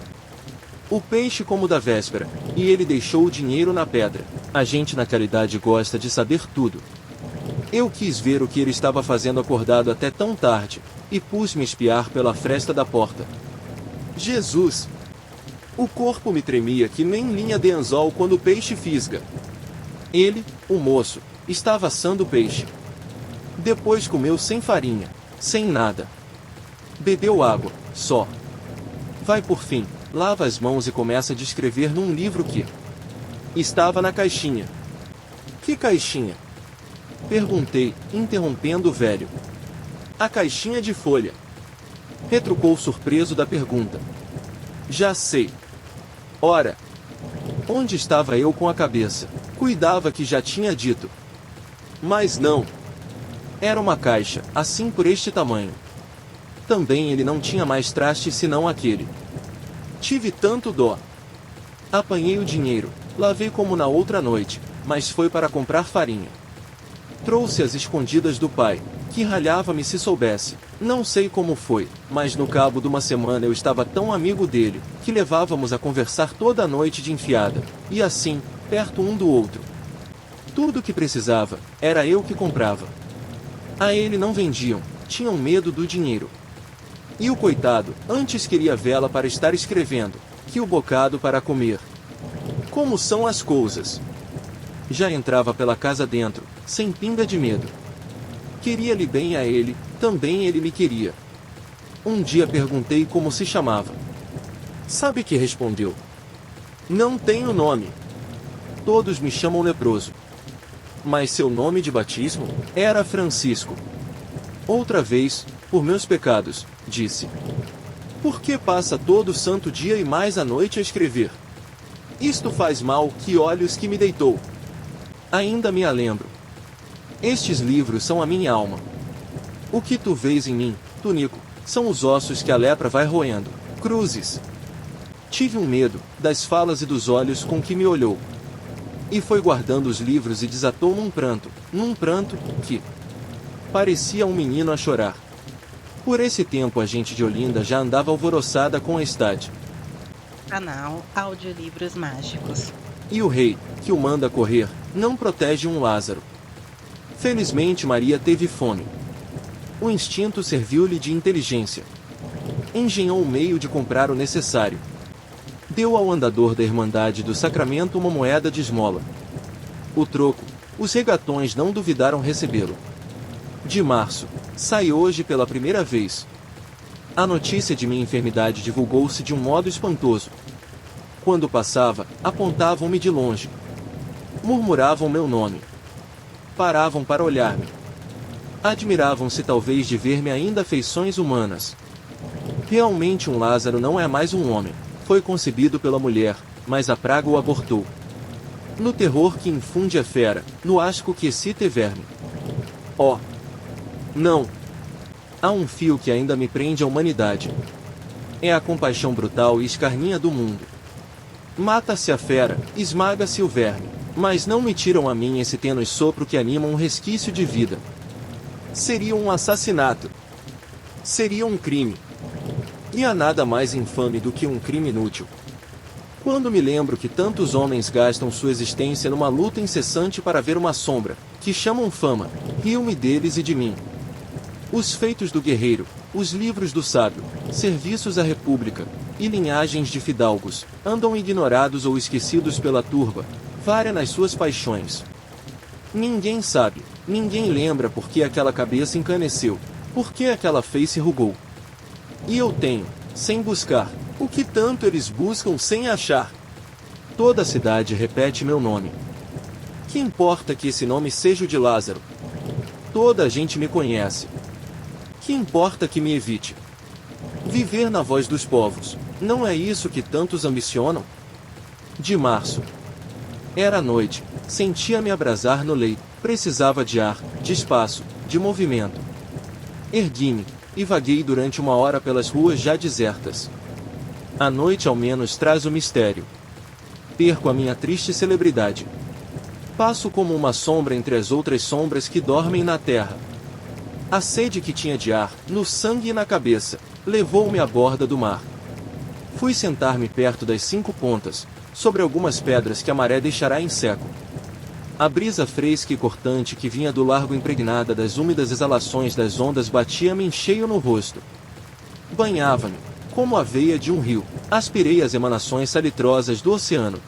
o peixe como da véspera, e ele deixou o dinheiro na pedra. A gente na caridade gosta de saber tudo. Eu quis ver o que ele estava fazendo acordado até tão tarde, e pus-me espiar pela fresta da porta. Jesus! O corpo me tremia que nem linha de anzol quando o peixe fisga. Ele, o moço, estava assando o peixe. Depois comeu sem farinha, sem nada. Bebeu água, só. Vai por fim, lava as mãos e começa a descrever num livro que estava na caixinha. Que caixinha? Perguntei, interrompendo o velho. A caixinha de folha. Retrucou surpreso da pergunta. Já sei. Ora, onde estava eu com a cabeça? Cuidava que já tinha dito. Mas não. Era uma caixa, assim por este tamanho. Também ele não tinha mais traste senão aquele. Tive tanto dó. Apanhei o dinheiro, lavei como na outra noite, mas foi para comprar farinha. Trouxe as escondidas do pai, que ralhava-me se soubesse. Não sei como foi, mas no cabo de uma semana eu estava tão amigo dele, que levávamos a conversar toda a noite de enfiada, e assim, perto um do outro. Tudo o que precisava, era eu que comprava. A ele não vendiam, tinham medo do dinheiro. E o coitado, antes queria vela para estar escrevendo, que o bocado para comer. Como são as coisas? Já entrava pela casa dentro, sem pinga de medo. Queria-lhe bem a ele, também ele me queria. Um dia perguntei como se chamava. Sabe que respondeu? Não tenho nome. Todos me chamam leproso. Mas seu nome de batismo era Francisco. Outra vez, por meus pecados, disse. Por que passa todo santo dia e mais a noite a escrever? Isto faz mal, que olhos que me deitou. Ainda me a lembro. Estes livros são a minha alma. O que tu vês em mim, Tunico, são os ossos que a lepra vai roendo. Cruzes. Tive um medo, das falas e dos olhos com que me olhou. E foi guardando os livros e desatou num pranto que parecia um menino a chorar. Por esse tempo a gente de Olinda já andava alvoroçada com a estade. Canal Audiolivros Mágicos. E o rei, que o manda correr, não protege um Lázaro. Felizmente Maria teve fome. O instinto serviu-lhe de inteligência. Engenhou o meio de comprar o necessário. Deu ao andador da Irmandade do Sacramento uma moeda de esmola. O troco, os regatões não duvidaram recebê-lo. De março, sai hoje pela primeira vez. A notícia de minha enfermidade divulgou-se de um modo espantoso. Quando passava, apontavam-me de longe. Murmuravam meu nome. Paravam para olhar-me. Admiravam-se talvez de ver-me ainda feições humanas. Realmente um Lázaro não é mais um homem. Foi concebido pela mulher, mas a praga o abortou. No terror que infunde a fera, no asco que excita verme. Oh! Não! Há um fio que ainda me prende à humanidade. É a compaixão brutal e escarninha do mundo. Mata-se a fera, esmaga-se o verme, mas não me tiram a mim esse tênue sopro que anima um resquício de vida. Seria um assassinato. Seria um crime. E há nada mais infame do que um crime inútil. Quando me lembro que tantos homens gastam sua existência numa luta incessante para ver uma sombra, que chamam fama, rio-me deles e de mim. Os feitos do guerreiro, os livros do sábio, serviços à república, e linhagens de fidalgos, andam ignorados ou esquecidos pela turba, vária nas suas paixões. Ninguém sabe, ninguém lembra por que aquela cabeça encaneceu, por que aquela face rugou. E eu tenho, sem buscar, o que tanto eles buscam sem achar. Toda a cidade repete meu nome. Que importa que esse nome seja o de Lázaro? Toda a gente me conhece. Que importa que me evite? Viver na voz dos povos, não é isso que tantos ambicionam? De março. Era noite, sentia-me abrasar no leito, precisava de ar, de espaço, de movimento. Ergui-me, e vaguei durante 1 hora pelas ruas já desertas. A noite ao menos traz o mistério. Perco a minha triste celebridade. Passo como uma sombra entre as outras sombras que dormem na terra. A sede que tinha de ar, no sangue e na cabeça, levou-me à borda do mar. Fui sentar-me perto das 5 pontas, sobre algumas pedras que a maré deixará em seco. A brisa fresca e cortante que vinha do largo impregnada das úmidas exalações das ondas batia-me em cheio no rosto. Banhava-me, como a veia de um rio, aspirei as emanações salitrosas do oceano.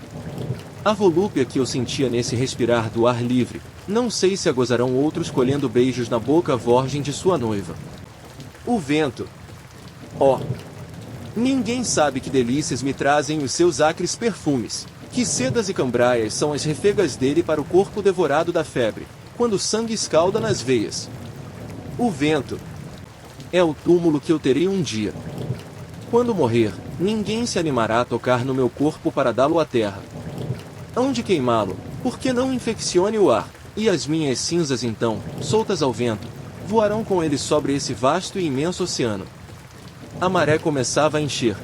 A volúpia que eu sentia nesse respirar do ar livre, não sei se a gozarão outros colhendo beijos na boca virgem de sua noiva. O vento. Oh! Ninguém sabe que delícias me trazem os seus acres perfumes. Que sedas e cambraias são as refegas dele para o corpo devorado da febre, quando o sangue escalda nas veias. O vento é o túmulo que eu terei um dia. Quando morrer, ninguém se animará a tocar no meu corpo para dá-lo à terra. Hão de queimá-lo, porque não infeccione o ar, e as minhas cinzas então, soltas ao vento, voarão com ele sobre esse vasto e imenso oceano. A maré começava a encher.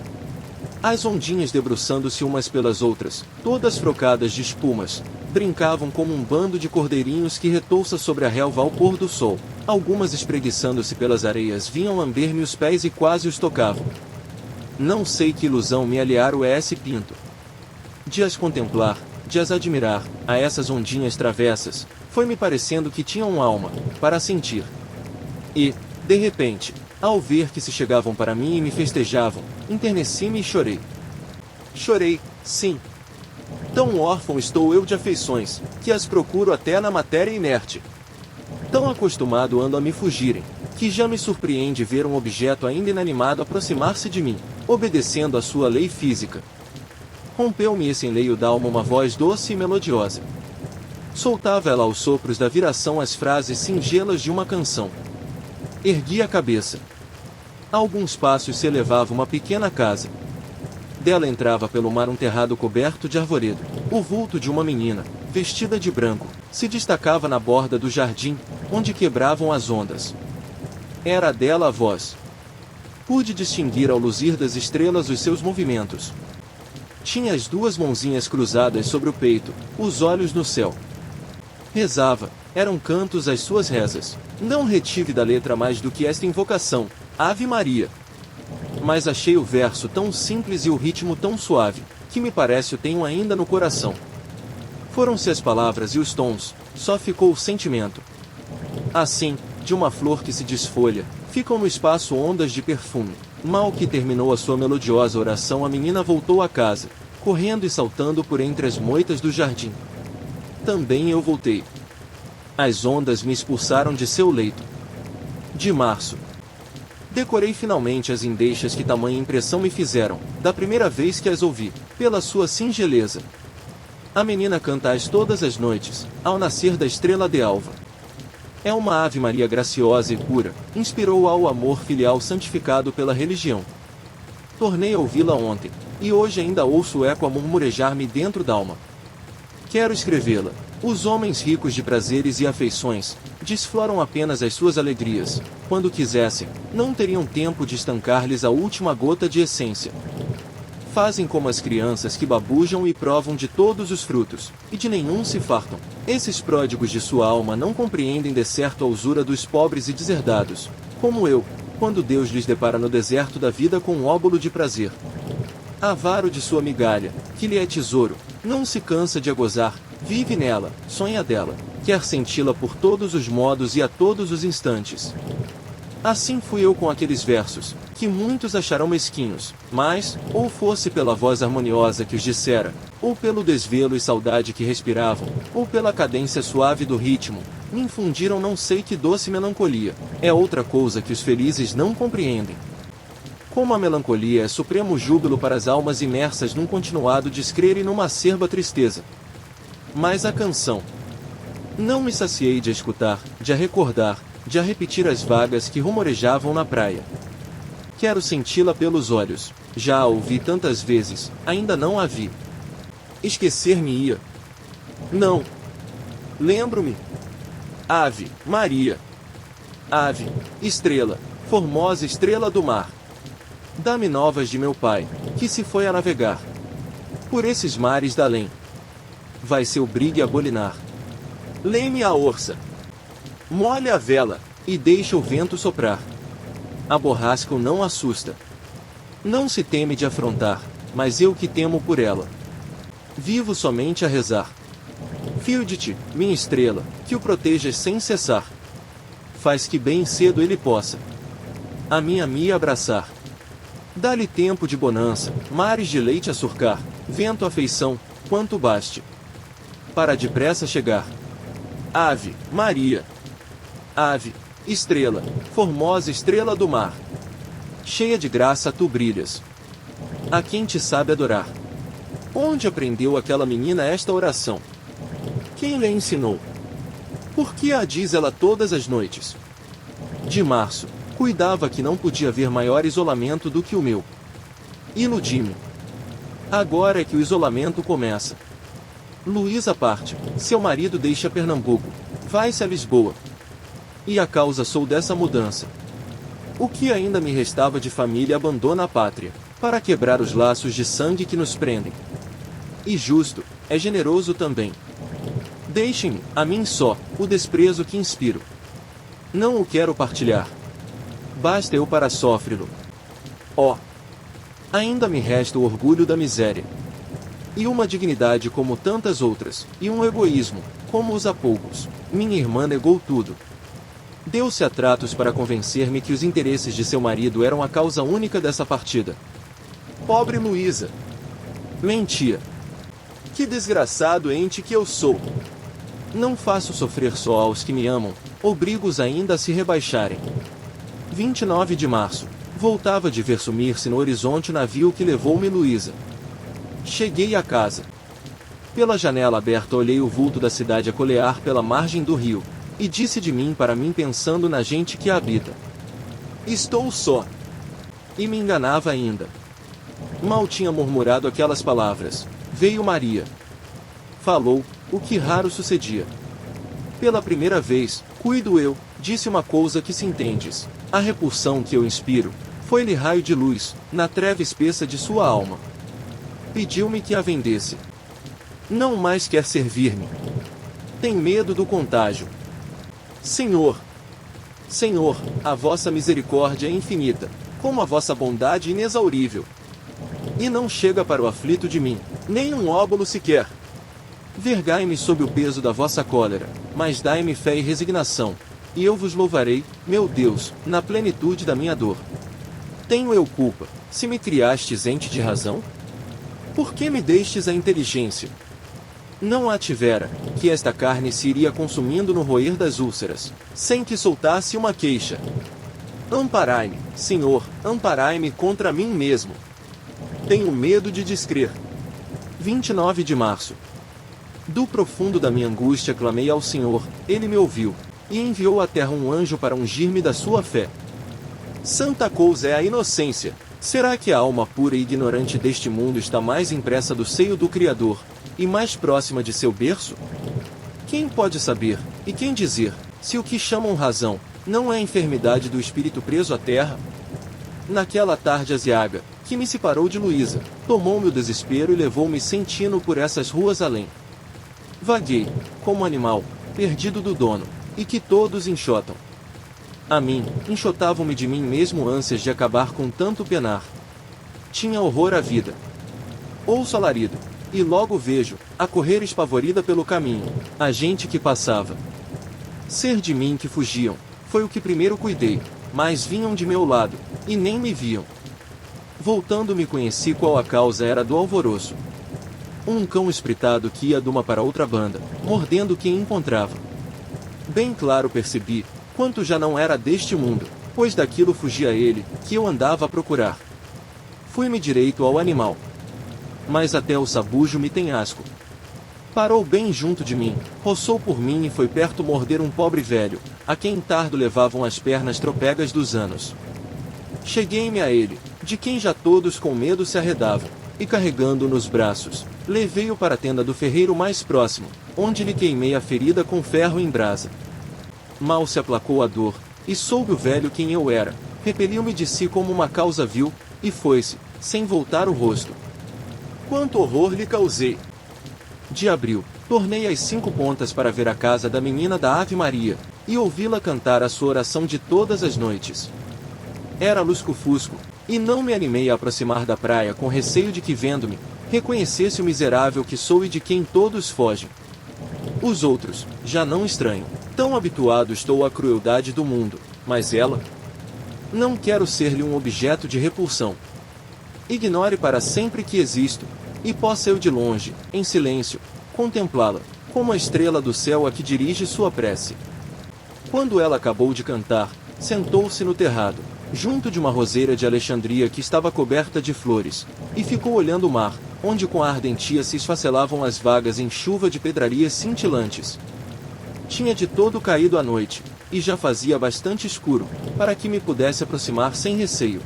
As ondinhas debruçando-se umas pelas outras, todas frocadas de espumas, brincavam como um bando de cordeirinhos que retouça sobre a relva ao pôr do sol. Algumas espreguiçando-se pelas areias vinham lamber-me os pés e quase os tocavam. Não sei que ilusão me aliara esse pinto. De as contemplar, de as admirar, a essas ondinhas travessas, foi-me parecendo que tinham alma, para sentir. E, de repente, ao ver que se chegavam para mim e me festejavam, enterneci-me e chorei. Chorei, sim. Tão órfão estou eu de afeições, que as procuro até na matéria inerte. Tão acostumado ando a me fugirem, que já me surpreende ver um objeto ainda inanimado aproximar-se de mim, obedecendo à sua lei física. Rompeu-me esse enleio d'alma uma voz doce e melodiosa. Soltava ela aos sopros da viração as frases singelas de uma canção. Ergui a cabeça. A alguns passos se elevava uma pequena casa. Dela entrava pelo mar um terrado coberto de arvoredo. O vulto de uma menina, vestida de branco, se destacava na borda do jardim, onde quebravam as ondas. Era dela a voz. Pude distinguir ao luzir das estrelas os seus movimentos. Tinha as duas mãozinhas cruzadas sobre o peito, os olhos no céu. Rezava, eram cantos as suas rezas. Não retive da letra mais do que esta invocação, Ave Maria. Mas achei o verso tão simples e o ritmo tão suave, que me parece o tenho ainda no coração. Foram-se as palavras e os tons, só ficou o sentimento. Assim, de uma flor que se desfolha, ficam no espaço ondas de perfume. Mal que terminou a sua melodiosa oração, a menina voltou à casa, correndo e saltando por entre as moitas do jardim. Também eu voltei. As ondas me expulsaram de seu leito. De março. Decorei finalmente as endechas que tamanha impressão me fizeram, da primeira vez que as ouvi, pela sua singeleza. A menina canta-as todas as noites, ao nascer da estrela de alva. É uma Ave Maria graciosa e pura, inspirou-a ao amor filial santificado pela religião. Tornei a ouvi-la ontem, e hoje ainda ouço o eco a murmurejar-me dentro d'alma. Quero escrevê-la. Os homens ricos de prazeres e afeições, desfloram apenas as suas alegrias. Quando quisessem, não teriam tempo de estancar-lhes a última gota de essência. Fazem como as crianças que babujam e provam de todos os frutos, e de nenhum se fartam. Esses pródigos de sua alma não compreendem de certo a usura dos pobres e deserdados, como eu, quando Deus lhes depara no deserto da vida com um óbolo de prazer. Avaro de sua migalha, que lhe é tesouro, não se cansa de a gozar, vive nela, sonha dela, quer senti-la por todos os modos e a todos os instantes. Assim fui eu com aqueles versos, que muitos acharão mesquinhos, mas, ou fosse pela voz harmoniosa que os dissera, ou pelo desvelo e saudade que respiravam, ou pela cadência suave do ritmo, me infundiram não sei que doce melancolia. É outra coisa que os felizes não compreendem. Como a melancolia é supremo júbilo para as almas imersas num continuado descrer e numa acerba tristeza. Mas a canção. Não me saciei de a escutar, de a recordar, de a repetir as vagas que rumorejavam na praia. Quero senti-la pelos olhos. Já a ouvi tantas vezes, ainda não a vi. Esquecer-me-ia. Não. Lembro-me. Ave Maria. Ave, estrela, formosa estrela do mar. Dá-me novas de meu pai, que se foi a navegar por esses mares da além. Vai seu brigue a bolinar. Lê-me a orça. Molha a vela, e deixa o vento soprar. A borrasca o não assusta. Não se teme de afrontar, mas eu que temo por ela. Vivo somente a rezar. Fio de ti, minha estrela, que o protejas sem cessar. Faz que bem cedo ele possa a minha me abraçar. Dá-lhe tempo de bonança, mares de leite a surcar, vento afeição, quanto baste para depressa chegar. Ave Maria. Ave, estrela, formosa estrela do mar. Cheia de graça tu brilhas. A quem te sabe adorar. Onde aprendeu aquela menina esta oração? Quem lhe ensinou? Por que a diz ela todas as noites? De março, cuidava que não podia haver maior isolamento do que o meu. Iludi-me. Agora é que o isolamento começa. Luísa parte, seu marido deixa Pernambuco, vai-se a Lisboa. E a causa sou dessa mudança. O que ainda me restava de família abandona a pátria, para quebrar os laços de sangue que nos prendem. E justo, é generoso também. Deixem-me, a mim só, o desprezo que inspiro. Não o quero partilhar. Basta eu para sofrê-lo. Oh! Ainda me resta o orgulho da miséria. E uma dignidade como tantas outras, e um egoísmo, como os há poucos. Minha irmã negou tudo. Deu-se a tratos para convencer-me que os interesses de seu marido eram a causa única dessa partida. Pobre Luísa! Mentia! Que desgraçado ente que eu sou! Não faço sofrer só aos que me amam, obrigo-os ainda a se rebaixarem. 29 de março. Voltava de ver sumir-se no horizonte o navio que levou-me Luísa. Cheguei à casa. Pela janela aberta olhei o vulto da cidade a colear pela margem do rio, e disse de mim para mim pensando na gente que a habita. Estou só. E me enganava ainda. Mal tinha murmurado aquelas palavras, veio Maria. Falou, o que raro sucedia. Pela primeira vez, cuido eu, disse uma coisa que se entendes. A repulsão que eu inspiro, foi-lhe raio de luz, na treva espessa de sua alma. Pediu-me que a vendesse. Não mais quer servir-me. Tem medo do contágio. Senhor! Senhor, a vossa misericórdia é infinita, como a vossa bondade inexaurível. E não chega para o aflito de mim, nem um óbolo sequer. Vergai-me sob o peso da vossa cólera, mas dai-me fé e resignação, e eu vos louvarei, meu Deus, na plenitude da minha dor. Tenho eu culpa, se me criastes ente de razão? Por que me destes a inteligência? Não a tivera, que esta carne se iria consumindo no roer das úlceras, sem que soltasse uma queixa. Amparai-me, Senhor, amparai-me contra mim mesmo. Tenho medo de descrer. 29 de março. Do profundo da minha angústia clamei ao Senhor, ele me ouviu, e enviou à terra um anjo para ungir-me da sua fé. Santa coisa é a inocência! Será que a alma pura e ignorante deste mundo está mais impressa do seio do Criador, e mais próxima de seu berço? Quem pode saber, e quem dizer, se o que chamam razão, não é a enfermidade do espírito preso à terra? Naquela tarde aziaga, que me separou de Luísa, tomou-me o desespero e levou-me sentindo por essas ruas além. Vaguei, como animal, perdido do dono, e que todos enxotam. A mim, enxotavam-me de mim mesmo ânsias de acabar com tanto penar. Tinha horror à vida. Ouço alarido, e logo vejo, a correr espavorida pelo caminho, a gente que passava. Ser de mim que fugiam, foi o que primeiro cuidei, mas vinham de meu lado, e nem me viam. Voltando-me conheci qual a causa era do alvoroço. Um cão espritado que ia de uma para outra banda, mordendo quem encontrava. Bem claro percebi, quanto já não era deste mundo, pois daquilo fugia ele, que eu andava a procurar. Fui-me direito ao animal. Mas até o sabujo me tem asco. Parou bem junto de mim, roçou por mim e foi perto morder um pobre velho, a quem tardo levavam as pernas tropegas dos anos. Cheguei-me a ele, de quem já todos com medo se arredavam, e carregando-o nos braços, levei-o para a tenda do ferreiro mais próximo, onde lhe queimei a ferida com ferro em brasa. Mal se aplacou a dor, e soube o velho quem eu era, repeliu-me de si como uma causa vil, e foi-se, sem voltar o rosto. Quanto horror lhe causei! De abril, tornei às 5 pontas para ver a casa da menina da Ave Maria, e ouvi-la cantar a sua oração de todas as noites. Era lusco-fusco, e não me animei a aproximar da praia com receio de que vendo-me, reconhecesse o miserável que sou e de quem todos fogem. Os outros, já não estranho, tão habituado estou à crueldade do mundo, mas ela? Não quero ser-lhe um objeto de repulsão. Ignore para sempre que existo, e possa eu de longe, em silêncio, contemplá-la, como a estrela do céu a que dirige sua prece. Quando ela acabou de cantar, sentou-se no terrado, junto de uma roseira de Alexandria que estava coberta de flores, e ficou olhando o mar, onde com a ardentia se esfacelavam as vagas em chuva de pedrarias cintilantes. Tinha de todo caído a noite, e já fazia bastante escuro, para que me pudesse aproximar sem receio.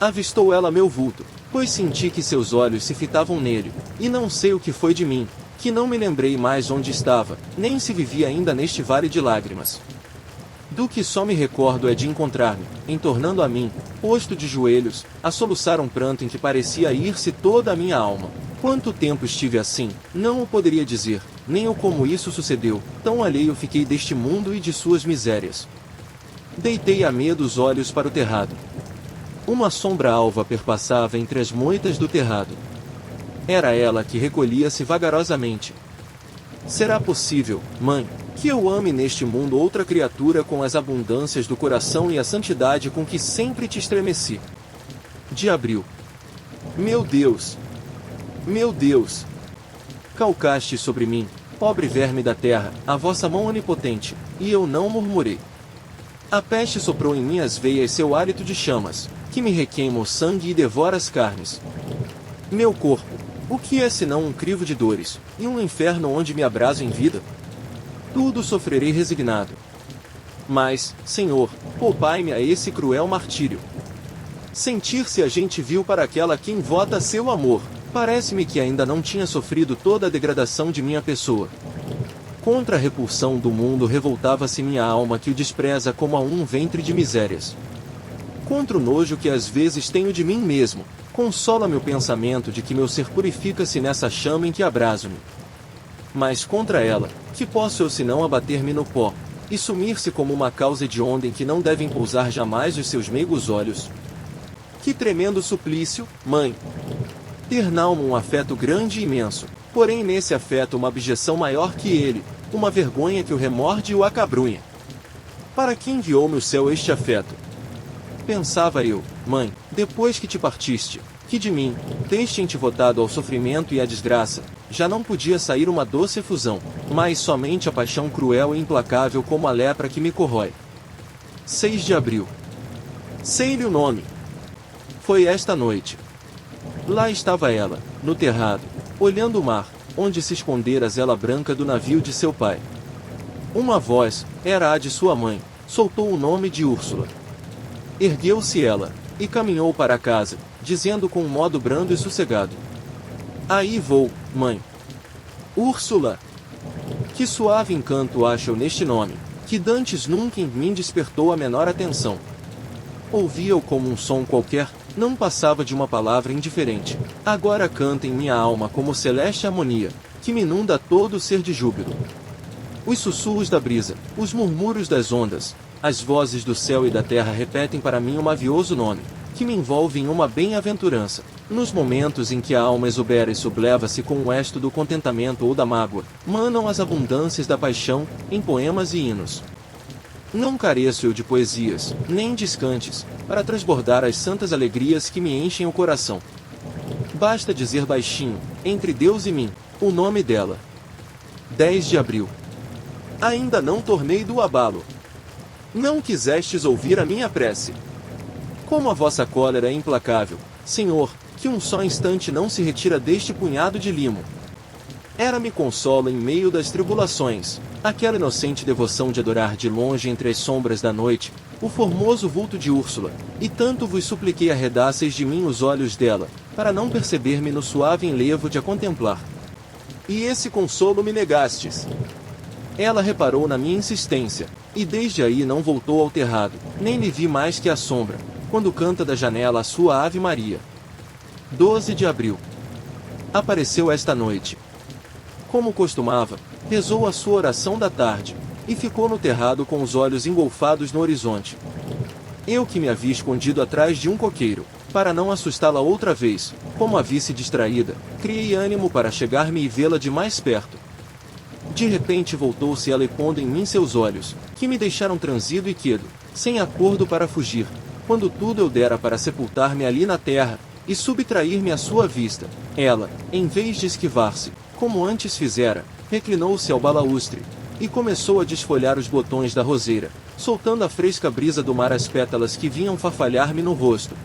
Avistou ela meu vulto, pois senti que seus olhos se fitavam nele, e não sei o que foi de mim, que não me lembrei mais onde estava, nem se vivia ainda neste vale de lágrimas. Do que só me recordo é de encontrar-me, entornando a mim, posto de joelhos, a soluçar um pranto em que parecia ir-se toda a minha alma. Quanto tempo estive assim, não o poderia dizer, nem o como isso sucedeu, tão alheio fiquei deste mundo e de suas misérias. Deitei a medo os olhos para o terrado. Uma sombra alva perpassava entre as moitas do terrado. Era ela que recolhia-se vagarosamente. Será possível, mãe, que eu ame neste mundo outra criatura com as abundâncias do coração e a santidade com que sempre te estremeci? De abril. Meu Deus! Meu Deus! Calcaste sobre mim, pobre verme da terra, a vossa mão onipotente, e eu não murmurei. A peste soprou em minhas veias seu hálito de chamas, que me requeima o sangue e devora as carnes. Meu corpo, o que é senão um crivo de dores, e um inferno onde me abraso em vida? Tudo sofrerei resignado. Mas, Senhor, poupai-me a esse cruel martírio. Sentir-se agente vil para aquela a quem vota seu amor, parece-me que ainda não tinha sofrido toda a degradação de minha pessoa. Contra a repulsão do mundo revoltava-se minha alma que o despreza como a um ventre de misérias. Contra o nojo que às vezes tenho de mim mesmo, consola-me o pensamento de que meu ser purifica-se nessa chama em que abraso-me. Mas contra ela, que posso eu senão abater-me no pó, e sumir-se como uma causa hedionda em que não devem pousar jamais os seus meigos olhos? Que tremendo suplício, mãe! Ter n'alma um afeto grande e imenso, porém nesse afeto uma abjeção maior que ele, uma vergonha que o remorde e o acabrunha. Para que enviou-me o céu este afeto? Pensava eu, mãe, depois que te partiste, que de mim, teste-te votado ao sofrimento e à desgraça, já não podia sair uma doce efusão, mas somente a paixão cruel e implacável como a lepra que me corrói. 6 de abril. Sei-lhe o nome. Foi esta noite. Lá estava ela, no terrado, olhando o mar, onde se escondera a zela branca do navio de seu pai. Uma voz, era a de sua mãe, soltou o nome de Úrsula. Ergueu-se ela, e caminhou para casa, dizendo com um modo brando e sossegado: Aí vou, mãe. Úrsula! Que suave encanto acho eu neste nome, que dantes nunca em mim despertou a menor atenção. Ouvia-o como um som qualquer, não passava de uma palavra indiferente. Agora canta em minha alma como celeste harmonia, que me inunda todo o ser de júbilo. Os sussurros da brisa, os murmúrios das ondas, as vozes do céu e da terra repetem para mim o mavioso nome, que me envolve em uma bem-aventurança. Nos momentos em que a alma exubera e subleva-se com o esto do contentamento ou da mágoa, manam as abundâncias da paixão, em poemas e hinos. Não careço eu de poesias, nem de cantes, para transbordar as santas alegrias que me enchem o coração. Basta dizer baixinho, entre Deus e mim, o nome dela. 10 de abril. Ainda não tornei do abalo. Não quisestes ouvir a minha prece. Como a vossa cólera é implacável, Senhor, que um só instante não se retira deste punhado de limo. Era-me consolo em meio das tribulações, aquela inocente devoção de adorar de longe entre as sombras da noite, o formoso vulto de Úrsula, e tanto vos supliquei arredasseis de mim os olhos dela, para não perceber-me no suave enlevo de a contemplar. E esse consolo me negastes. Ela reparou na minha insistência, e desde aí não voltou ao terrado, nem lhe vi mais que a sombra, quando canta da janela a sua Ave Maria. 12 de abril. Apareceu esta noite. Como costumava, rezou a sua oração da tarde, e ficou no terrado com os olhos engolfados no horizonte. Eu que me havia escondido atrás de um coqueiro, para não assustá-la outra vez, como a visse distraída, criei ânimo para chegar-me e vê-la de mais perto. De repente voltou-se ela e pondo em mim seus olhos, que me deixaram transido e quedo, sem acordo para fugir, quando tudo eu dera para sepultar-me ali na terra, e subtrair-me à sua vista, ela, em vez de esquivar-se, como antes fizera, reclinou-se ao balaústre, e começou a desfolhar os botões da roseira, soltando a fresca brisa do mar as pétalas que vinham farfalhar-me no rosto.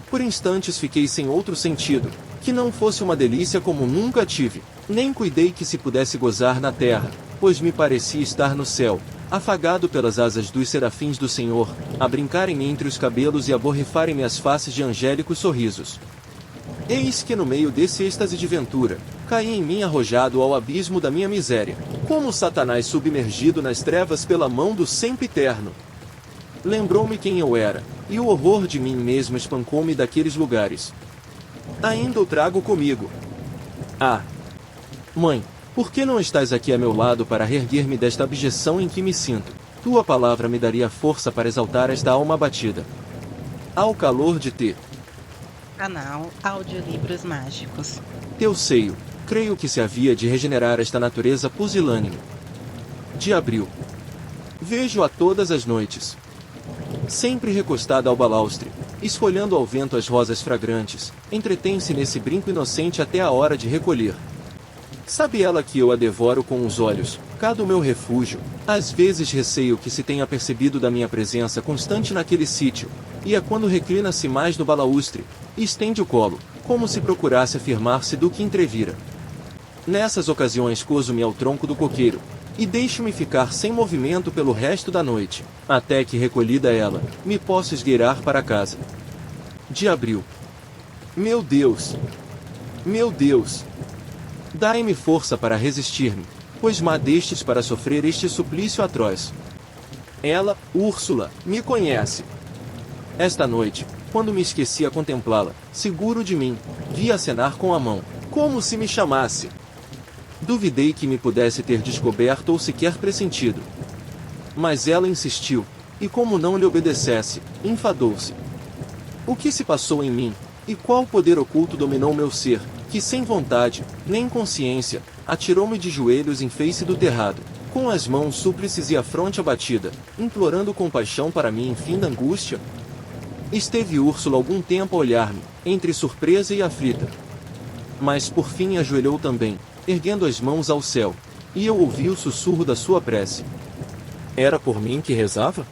Por instantes fiquei sem outro sentido, que não fosse uma delícia como nunca tive, nem cuidei que se pudesse gozar na terra, pois me parecia estar no céu, afagado pelas asas dos serafins do Senhor, a brincarem entre os cabelos e a borrifarem-me as faces de angélicos sorrisos. Eis que no meio desse êxtase de ventura, caí em mim arrojado ao abismo da minha miséria, como Satanás submergido nas trevas pela mão do Sempiterno. Lembrou-me quem eu era, e o horror de mim mesmo espancou-me daqueles lugares. Ainda o trago comigo. Ah! Mãe, por que não estás aqui a meu lado para reerguer-me desta abjeção em que me sinto? Tua palavra me daria força para exaltar esta alma abatida. Ao calor de Canal Audiolivros Mágicos. teu seio, creio que se havia de regenerar esta natureza pusilânime. De abril. Vejo-a todas as noites. Sempre recostada ao balaustre, esfolhando ao vento as rosas fragrantes, entretém-se nesse brinco inocente até a hora de recolher. Sabe ela que eu a devoro com os olhos, cada o meu refúgio, às vezes receio que se tenha percebido da minha presença constante naquele sítio, e é quando reclina-se mais no balaustre, e estende o colo, como se procurasse afirmar-se do que entrevira. Nessas ocasiões cozo-me ao tronco do coqueiro, e deixo-me ficar sem movimento pelo resto da noite, até que recolhida ela, me posso esgueirar para casa. De abril. Meu Deus! Meu Deus! Dai-me força para resistir-me, pois má destes para sofrer este suplício atroz. Ela, Úrsula, me conhece. Esta noite, quando me esqueci a contemplá-la, seguro de mim, vi acenar com a mão, como se me chamasse. Duvidei que me pudesse ter descoberto ou sequer pressentido. Mas ela insistiu, e como não lhe obedecesse, enfadou-se. O que se passou em mim, e qual poder oculto dominou meu ser, que sem vontade, nem consciência, atirou-me de joelhos em face do terrado, com as mãos súplices e a fronte abatida, implorando compaixão para mim em fim da angústia? Esteve Úrsula algum tempo a olhar-me, entre surpresa e aflita. Mas por fim ajoelhou também, erguendo as mãos ao céu, e eu ouvi o sussurro da sua prece. Era por mim que rezava?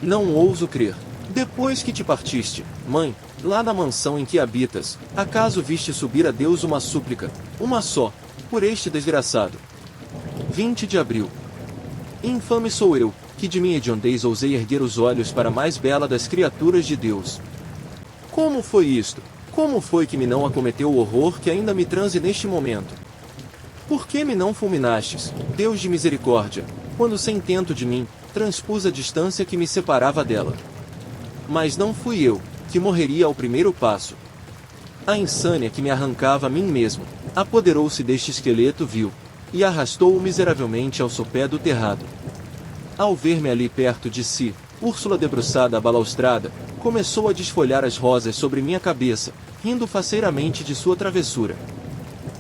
Não ouso crer. Depois que te partiste, mãe, lá na mansão em que habitas, acaso viste subir a Deus uma súplica, uma só, por este desgraçado? 20 de abril. Infame sou eu, que de minha hediondez ousei erguer os olhos para a mais bela das criaturas de Deus. Como foi isto? Como foi que me não acometeu o horror que ainda me transe neste momento? Por que me não fulminastes, Deus de misericórdia, quando sem tento de mim, transpus a distância que me separava dela? Mas não fui eu, que morreria ao primeiro passo. A insânia que me arrancava a mim mesmo, apoderou-se deste esqueleto vil, e arrastou-o miseravelmente ao sopé do terrado. Ao ver-me ali perto de si, Úrsula debruçada à balaustrada, começou a desfolhar as rosas sobre minha cabeça, rindo faceiramente de sua travessura.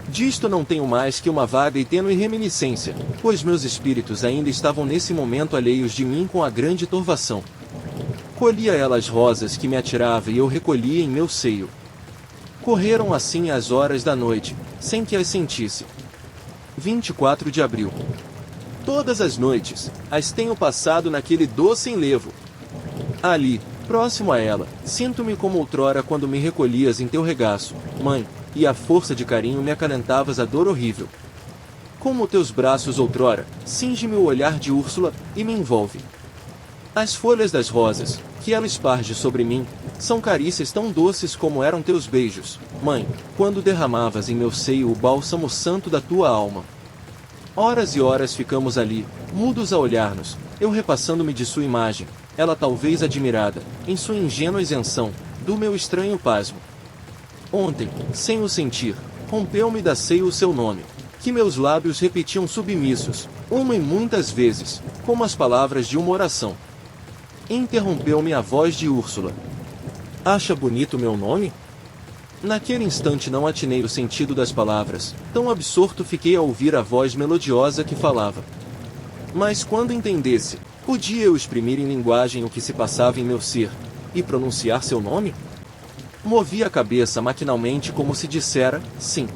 Disto não tenho mais que uma vaga e tênue reminiscência, pois meus espíritos ainda estavam nesse momento alheios de mim com a grande turvação. Colhia ela as rosas que me atirava e eu recolhia em meu seio. Correram assim as horas da noite, sem que as sentisse. 24 de abril. Todas as noites, as tenho passado naquele doce enlevo. Ali, próximo a ela, sinto-me como outrora quando me recolhias em teu regaço, mãe, e à força de carinho me acalentavas a dor horrível. Como teus braços outrora, cinge-me o olhar de Úrsula, e me envolve. As folhas das rosas, que ela esparge sobre mim, são carícias tão doces como eram teus beijos, mãe, quando derramavas em meu seio o bálsamo santo da tua alma. Horas e horas ficamos ali, mudos a olhar-nos, eu repassando-me de sua imagem, ela talvez admirada, em sua ingênua isenção, do meu estranho pasmo. Ontem, sem o sentir, rompeu-me da ceia o seu nome, que meus lábios repetiam submissos, uma e muitas vezes, como as palavras de uma oração. Interrompeu-me a voz de Úrsula. Acha bonito meu nome? Naquele instante não atinei o sentido das palavras, tão absorto fiquei a ouvir a voz melodiosa que falava. Mas quando entendesse, podia eu exprimir em linguagem o que se passava em meu ser, e pronunciar seu nome? Movi a cabeça maquinalmente como se dissera, sim.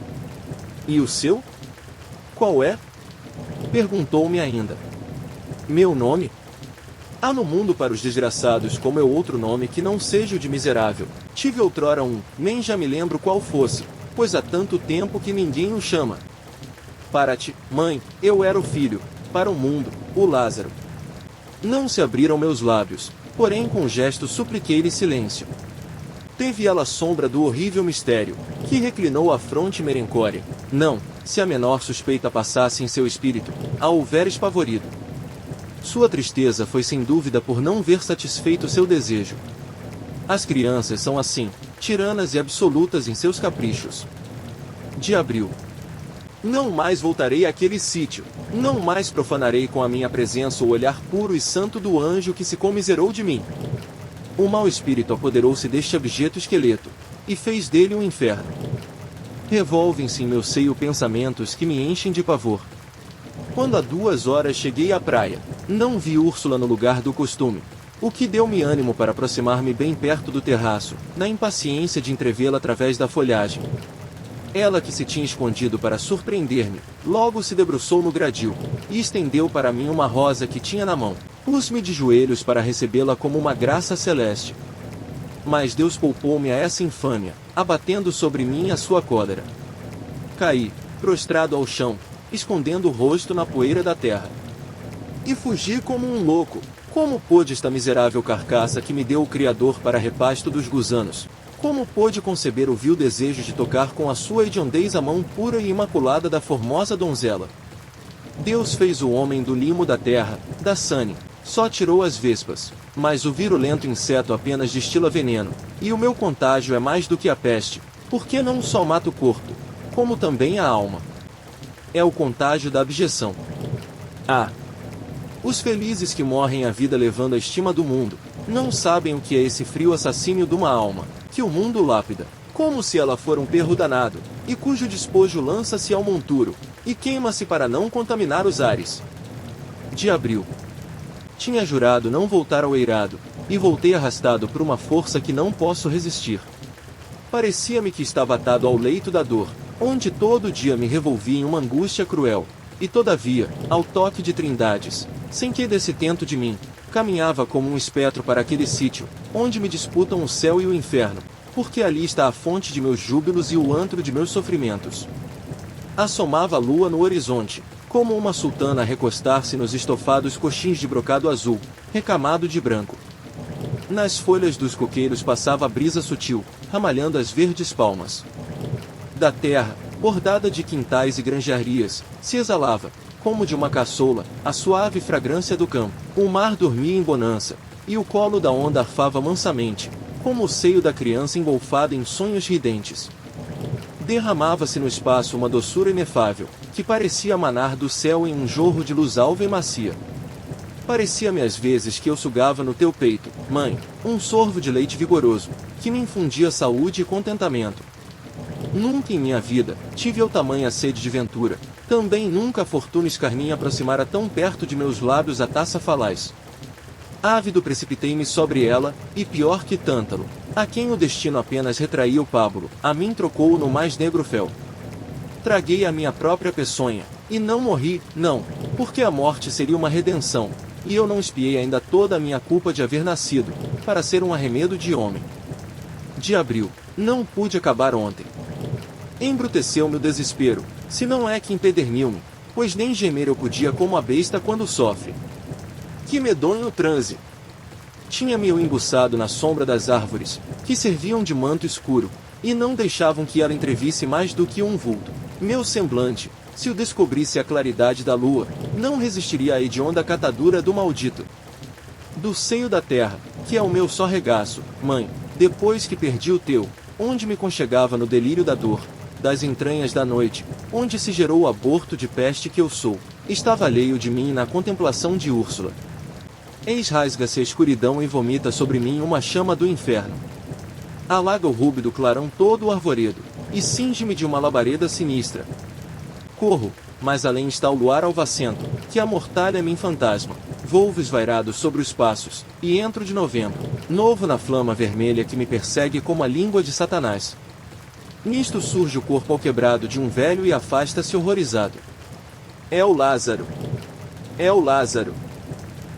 E o seu? Qual é? Perguntou-me ainda. Meu nome? Há no mundo para os desgraçados como eu outro nome que não seja o de miserável. Tive outrora um, nem já me lembro qual fosse, pois há tanto tempo que ninguém o chama. Para ti, mãe, eu era o filho, para o mundo, o Lázaro. Não se abriram meus lábios, porém com gesto supliquei-lhe silêncio. Teve ela sombra do horrível mistério, que reclinou a fronte merencória. Não, se a menor suspeita passasse em seu espírito, a houver espavorido. Sua tristeza foi sem dúvida por não ver satisfeito seu desejo. As crianças são assim, tiranas e absolutas em seus caprichos. De abril. Não mais voltarei àquele sítio. Não mais profanarei com a minha presença o olhar puro e santo do anjo que se comiserou de mim. O mau espírito apoderou-se deste objeto esqueleto, e fez dele um inferno. Revolvem-se em meu seio pensamentos que me enchem de pavor. Quando há 2 horas cheguei à praia, não vi Úrsula no lugar do costume, o que deu-me ânimo para aproximar-me bem perto do terraço, na impaciência de entrevê-la através da folhagem. Ela, que se tinha escondido para surpreender-me, logo se debruçou no gradil, e estendeu para mim uma rosa que tinha na mão. Pus-me de joelhos para recebê-la como uma graça celeste. Mas Deus poupou-me a essa infâmia, abatendo sobre mim a sua cólera. Caí, prostrado ao chão, escondendo o rosto na poeira da terra. E fugi como um louco. Como pôde esta miserável carcaça que me deu o Criador para repasto dos gusanos? Como pôde conceber o vil desejo de tocar com a sua hediondez a mão pura e imaculada da formosa donzela? Deus fez o homem do limo da terra, da sane, só tirou as vespas, mas o virulento inseto apenas destila veneno, e o meu contágio é mais do que a peste, porque não só mata o corpo, como também a alma. É o contágio da abjeção. Ah! Os felizes que morrem a vida levando a estima do mundo, não sabem o que é esse frio assassínio de uma alma, que o mundo lápida, como se ela for um perro danado, e cujo despojo lança-se ao monturo, e queima-se para não contaminar os ares. De abril. Tinha jurado não voltar ao eirado, e voltei arrastado por uma força que não posso resistir. Parecia-me que estava atado ao leito da dor, onde todo dia me revolvia em uma angústia cruel, e todavia, ao toque de trindades, sem que desse tento de mim, caminhava como um espectro para aquele sítio, onde me disputam o céu e o inferno, porque ali está a fonte de meus júbilos e o antro de meus sofrimentos. Assomava a lua no horizonte, como uma sultana a recostar-se nos estofados coxins de brocado azul, recamado de branco. Nas folhas dos coqueiros passava a brisa sutil, ramalhando as verdes palmas. Da terra, bordada de quintais e granjarias, se exalava, como de uma caçoula, a suave fragrância do campo. O mar dormia em bonança, e o colo da onda arfava mansamente, como o seio da criança engolfada em sonhos ridentes. Derramava-se no espaço uma doçura inefável, que parecia manar do céu em um jorro de luz alva e macia. Parecia-me às vezes que eu sugava no teu peito, mãe, um sorvo de leite vigoroso, que me infundia saúde e contentamento. Nunca em minha vida tive eu tamanha sede de ventura, também nunca a fortuna escarninha aproximara tão perto de meus lábios a taça falaz. Ávido precipitei-me sobre ela, e pior que Tântalo, a quem o destino apenas retraía o pábulo, a mim trocou-o no mais negro fel. Traguei a minha própria peçonha, e não morri, não, porque a morte seria uma redenção, e eu não expiei ainda toda a minha culpa de haver nascido, para ser um arremedo de homem. De abril, não pude acabar ontem. Embruteceu-me o desespero, se não é que empederniu-me, pois nem gemer eu podia como a besta quando sofre. Que medonho transe! Tinha-me eu embuçado na sombra das árvores, que serviam de manto escuro, e não deixavam que ela entrevisse mais do que um vulto. Meu semblante, se o descobrisse a claridade da lua, não resistiria à hedionda catadura do maldito. Do seio da terra, que é o meu só regaço, mãe, depois que perdi o teu, onde me conchegava no delírio da dor, das entranhas da noite, onde se gerou o aborto de peste que eu sou, estava alheio de mim na contemplação de Úrsula. Eis rasga-se a escuridão e vomita sobre mim uma chama do inferno. Alaga o rúbido clarão todo o arvoredo, e cinge-me de uma labareda sinistra. Corro, mas além está o luar alvacento, que amortalha-me fantasma. Volvo esvairado sobre os passos, e entro de novembro, novo na flama vermelha que me persegue como a língua de Satanás. Nisto surge o corpo alquebrado de um velho e afasta-se horrorizado. É o Lázaro! É o Lázaro!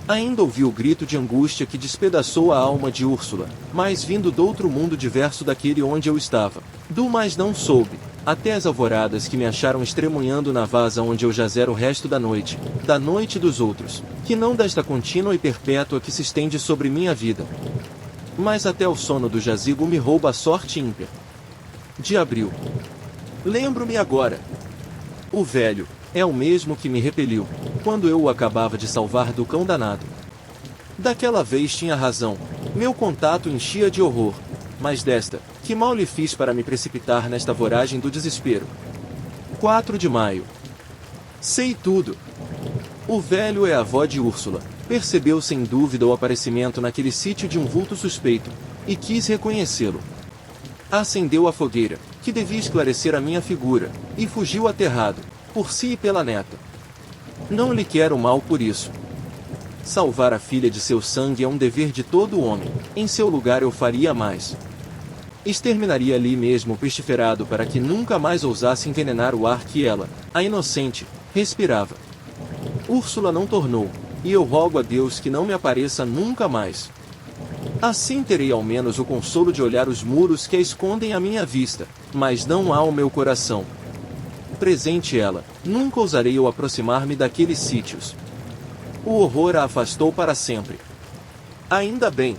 Ainda ouvi o grito de angústia que despedaçou a alma de Úrsula, mas vindo doutro mundo diverso daquele onde eu estava. Do mais não soube, até as alvoradas que me acharam estremunhando na vasa onde eu jazera o resto da noite dos outros, que não desta contínua e perpétua que se estende sobre minha vida. Mas até o sono do jazigo me rouba a sorte ímpia. De abril. Lembro-me agora. O velho é o mesmo que me repeliu, quando eu o acabava de salvar do cão danado. Daquela vez tinha razão, meu contato enchia de horror, mas desta, que mal lhe fiz para me precipitar nesta voragem do desespero? 4 de maio. Sei tudo. O velho é a avó de Úrsula. Percebeu sem dúvida o aparecimento naquele sítio de um vulto suspeito, e quis reconhecê-lo. Acendeu a fogueira, que devia esclarecer a minha figura, e fugiu aterrado, por si e pela neta. Não lhe quero mal por isso. Salvar a filha de seu sangue é um dever de todo homem, em seu lugar eu faria mais. Exterminaria ali mesmo o pestiferado para que nunca mais ousasse envenenar o ar que ela, a inocente, respirava. Úrsula não tornou, e eu rogo a Deus que não me apareça nunca mais. Assim terei ao menos o consolo de olhar os muros que a escondem à minha vista, mas não há o meu coração. Presente ela, nunca ousarei eu aproximar-me daqueles sítios. O horror a afastou para sempre. Ainda bem.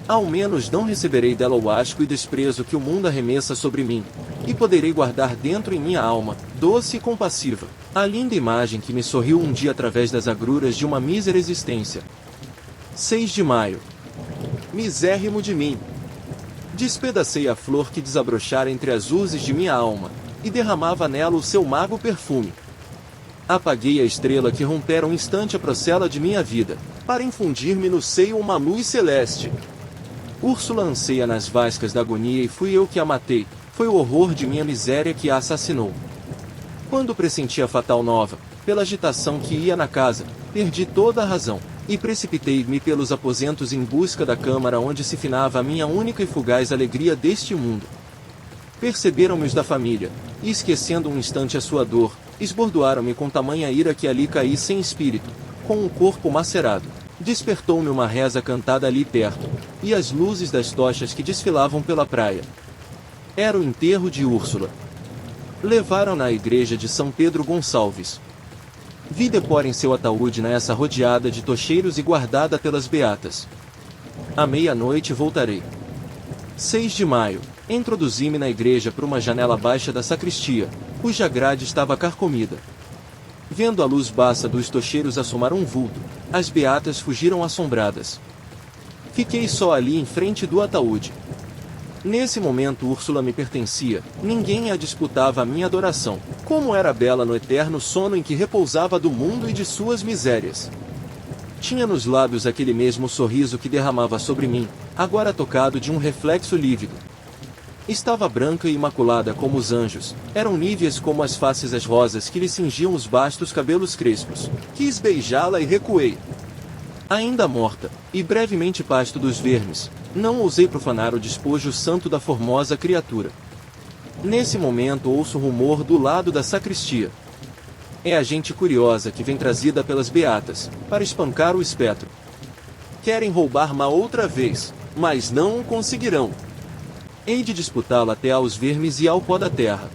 Ao menos não receberei dela o asco e desprezo que o mundo arremessa sobre mim, e poderei guardar dentro em minha alma, doce e compassiva, a linda imagem que me sorriu um dia através das agruras de uma mísera existência. 6 de maio. Misérrimo de mim! Despedacei a flor que desabrochara entre as urzes de minha alma, e derramava nela o seu mago perfume. Apaguei a estrela que rompera um instante a procela de minha vida, para infundir-me no seio uma luz celeste. Úrsula anseia nas vascas da agonia e fui eu que a matei, foi o horror de minha miséria que a assassinou. Quando pressenti a fatal nova, pela agitação que ia na casa, perdi toda a razão, e precipitei-me pelos aposentos em busca da câmara onde se finava a minha única e fugaz alegria deste mundo. Perceberam-me os da família, e esquecendo um instante a sua dor, esbordoaram-me com tamanha ira que ali caí sem espírito, com um corpo macerado. Despertou-me uma reza cantada ali perto, e as luzes das tochas que desfilavam pela praia. Era o enterro de Úrsula. Levaram-na à igreja de São Pedro Gonçalves. Vi depor em seu ataúde nessa rodeada de tocheiros e guardada pelas beatas. À meia-noite voltarei. 6 de maio. Introduzi-me na igreja por uma janela baixa da sacristia, cuja grade estava carcomida. Vendo a luz baça dos tocheiros assomar um vulto, as beatas fugiram assombradas. Fiquei só ali em frente do ataúde. Nesse momento Úrsula me pertencia, ninguém a disputava a minha adoração, como era bela no eterno sono em que repousava do mundo e de suas misérias. Tinha nos lábios aquele mesmo sorriso que derramava sobre mim, agora tocado de um reflexo lívido. Estava branca e imaculada como os anjos, eram níveas como as faces as rosas que lhe cingiam os bastos cabelos crespos. Quis beijá-la e recuei. Ainda morta, e brevemente pasto dos vermes, não ousei profanar o despojo santo da formosa criatura. Nesse momento ouço rumor do lado da sacristia. É a gente curiosa que vem trazida pelas beatas, para espancar o espectro. Querem roubar-ma outra vez, mas não o conseguirão. Hei de disputá-la até aos vermes e ao pó da terra.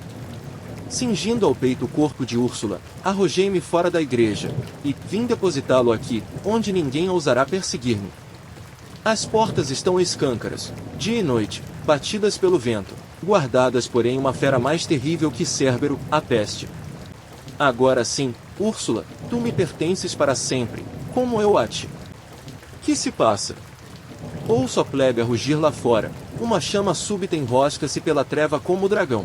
Cingindo ao peito o corpo de Úrsula, arrojei-me fora da igreja, e vim depositá-lo aqui, onde ninguém ousará perseguir-me. As portas estão escâncaras, dia e noite, batidas pelo vento, guardadas porém uma fera mais terrível que Cérbero, a peste. Agora sim, Úrsula, tu me pertences para sempre, como eu a ti. Que se passa? Ouço a plebe a rugir lá fora, uma chama súbita enrosca-se pela treva como o dragão.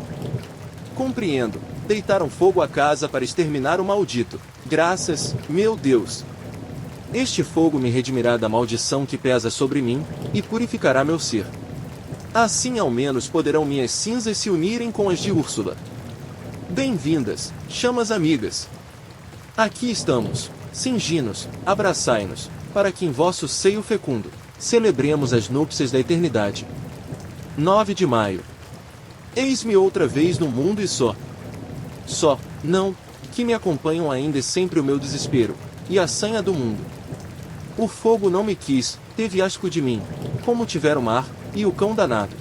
Compreendo, deitaram fogo à casa para exterminar o maldito. Graças, meu Deus! Este fogo me redimirá da maldição que pesa sobre mim, e purificará meu ser. Assim ao menos poderão minhas cinzas se unirem com as de Úrsula. Bem-vindas, chamas amigas! Aqui estamos, cingi-nos, abraçai-nos, para que em vosso seio fecundo, celebremos as núpcias da eternidade. 9 de maio. Eis-me outra vez no mundo e só, não, que me acompanham ainda e sempre o meu desespero, e a sanha do mundo. O fogo não me quis, teve asco de mim, como tivera o mar, e o cão danado.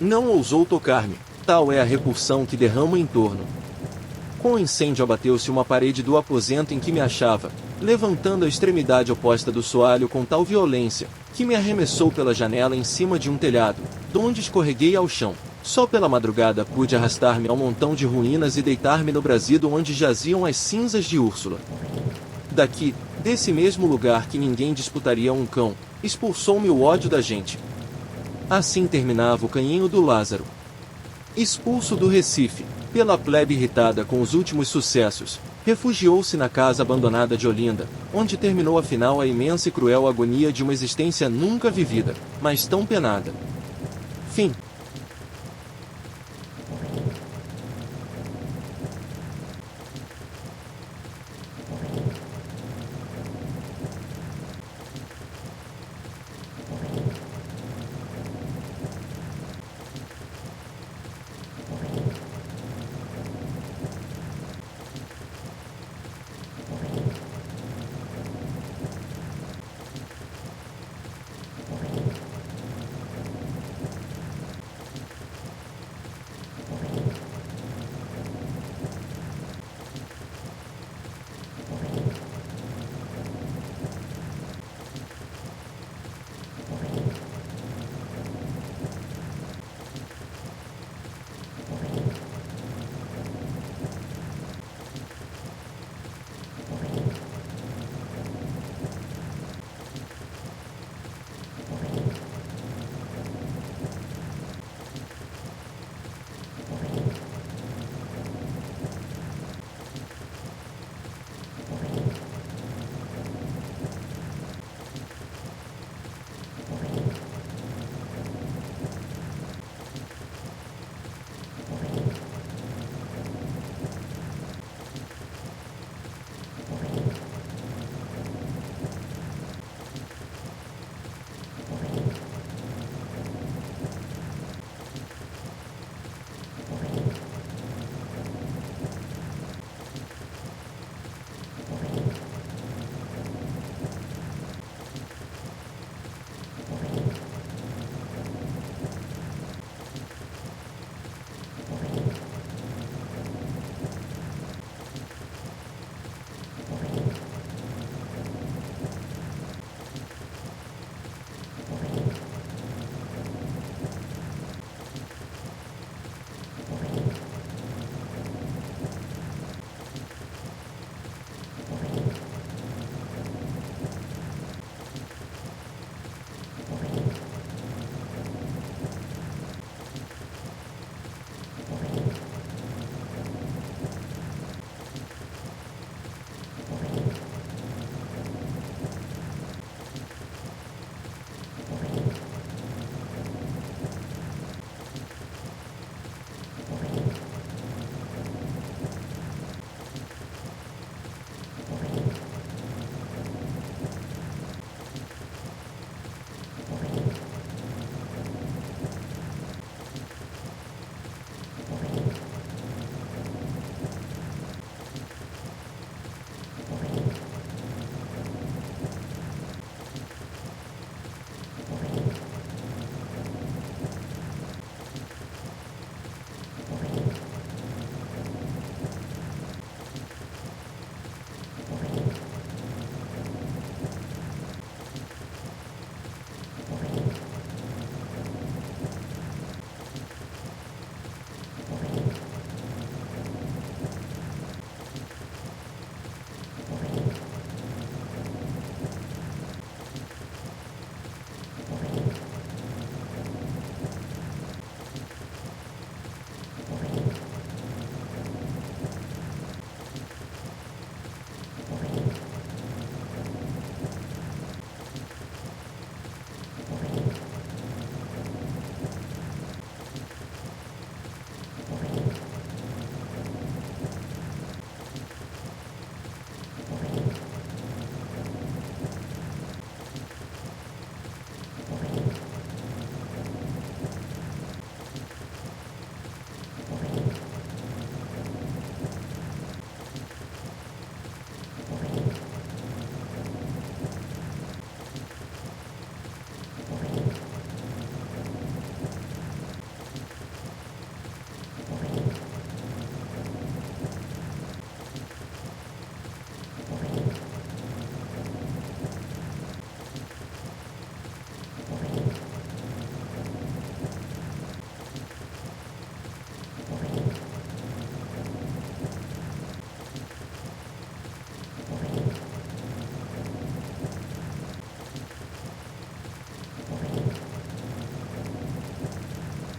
Não ousou tocar-me, tal é a repulsão que derramo em torno. Com o incêndio abateu-se uma parede do aposento em que me achava, levantando a extremidade oposta do soalho com tal violência, que me arremessou pela janela em cima de um telhado, donde escorreguei ao chão. Só pela madrugada pude arrastar-me ao montão de ruínas e deitar-me no brasido onde jaziam as cinzas de Úrsula. Daqui, desse mesmo lugar que ninguém disputaria um cão, expulsou-me o ódio da gente. Assim terminava o canhinho do Lázaro. Expulso do Recife, Pela plebe irritada com os últimos sucessos, refugiou-se na casa abandonada de Olinda, onde terminou afinal a imensa e cruel agonia de uma existência nunca vivida, mas tão penada. Fim.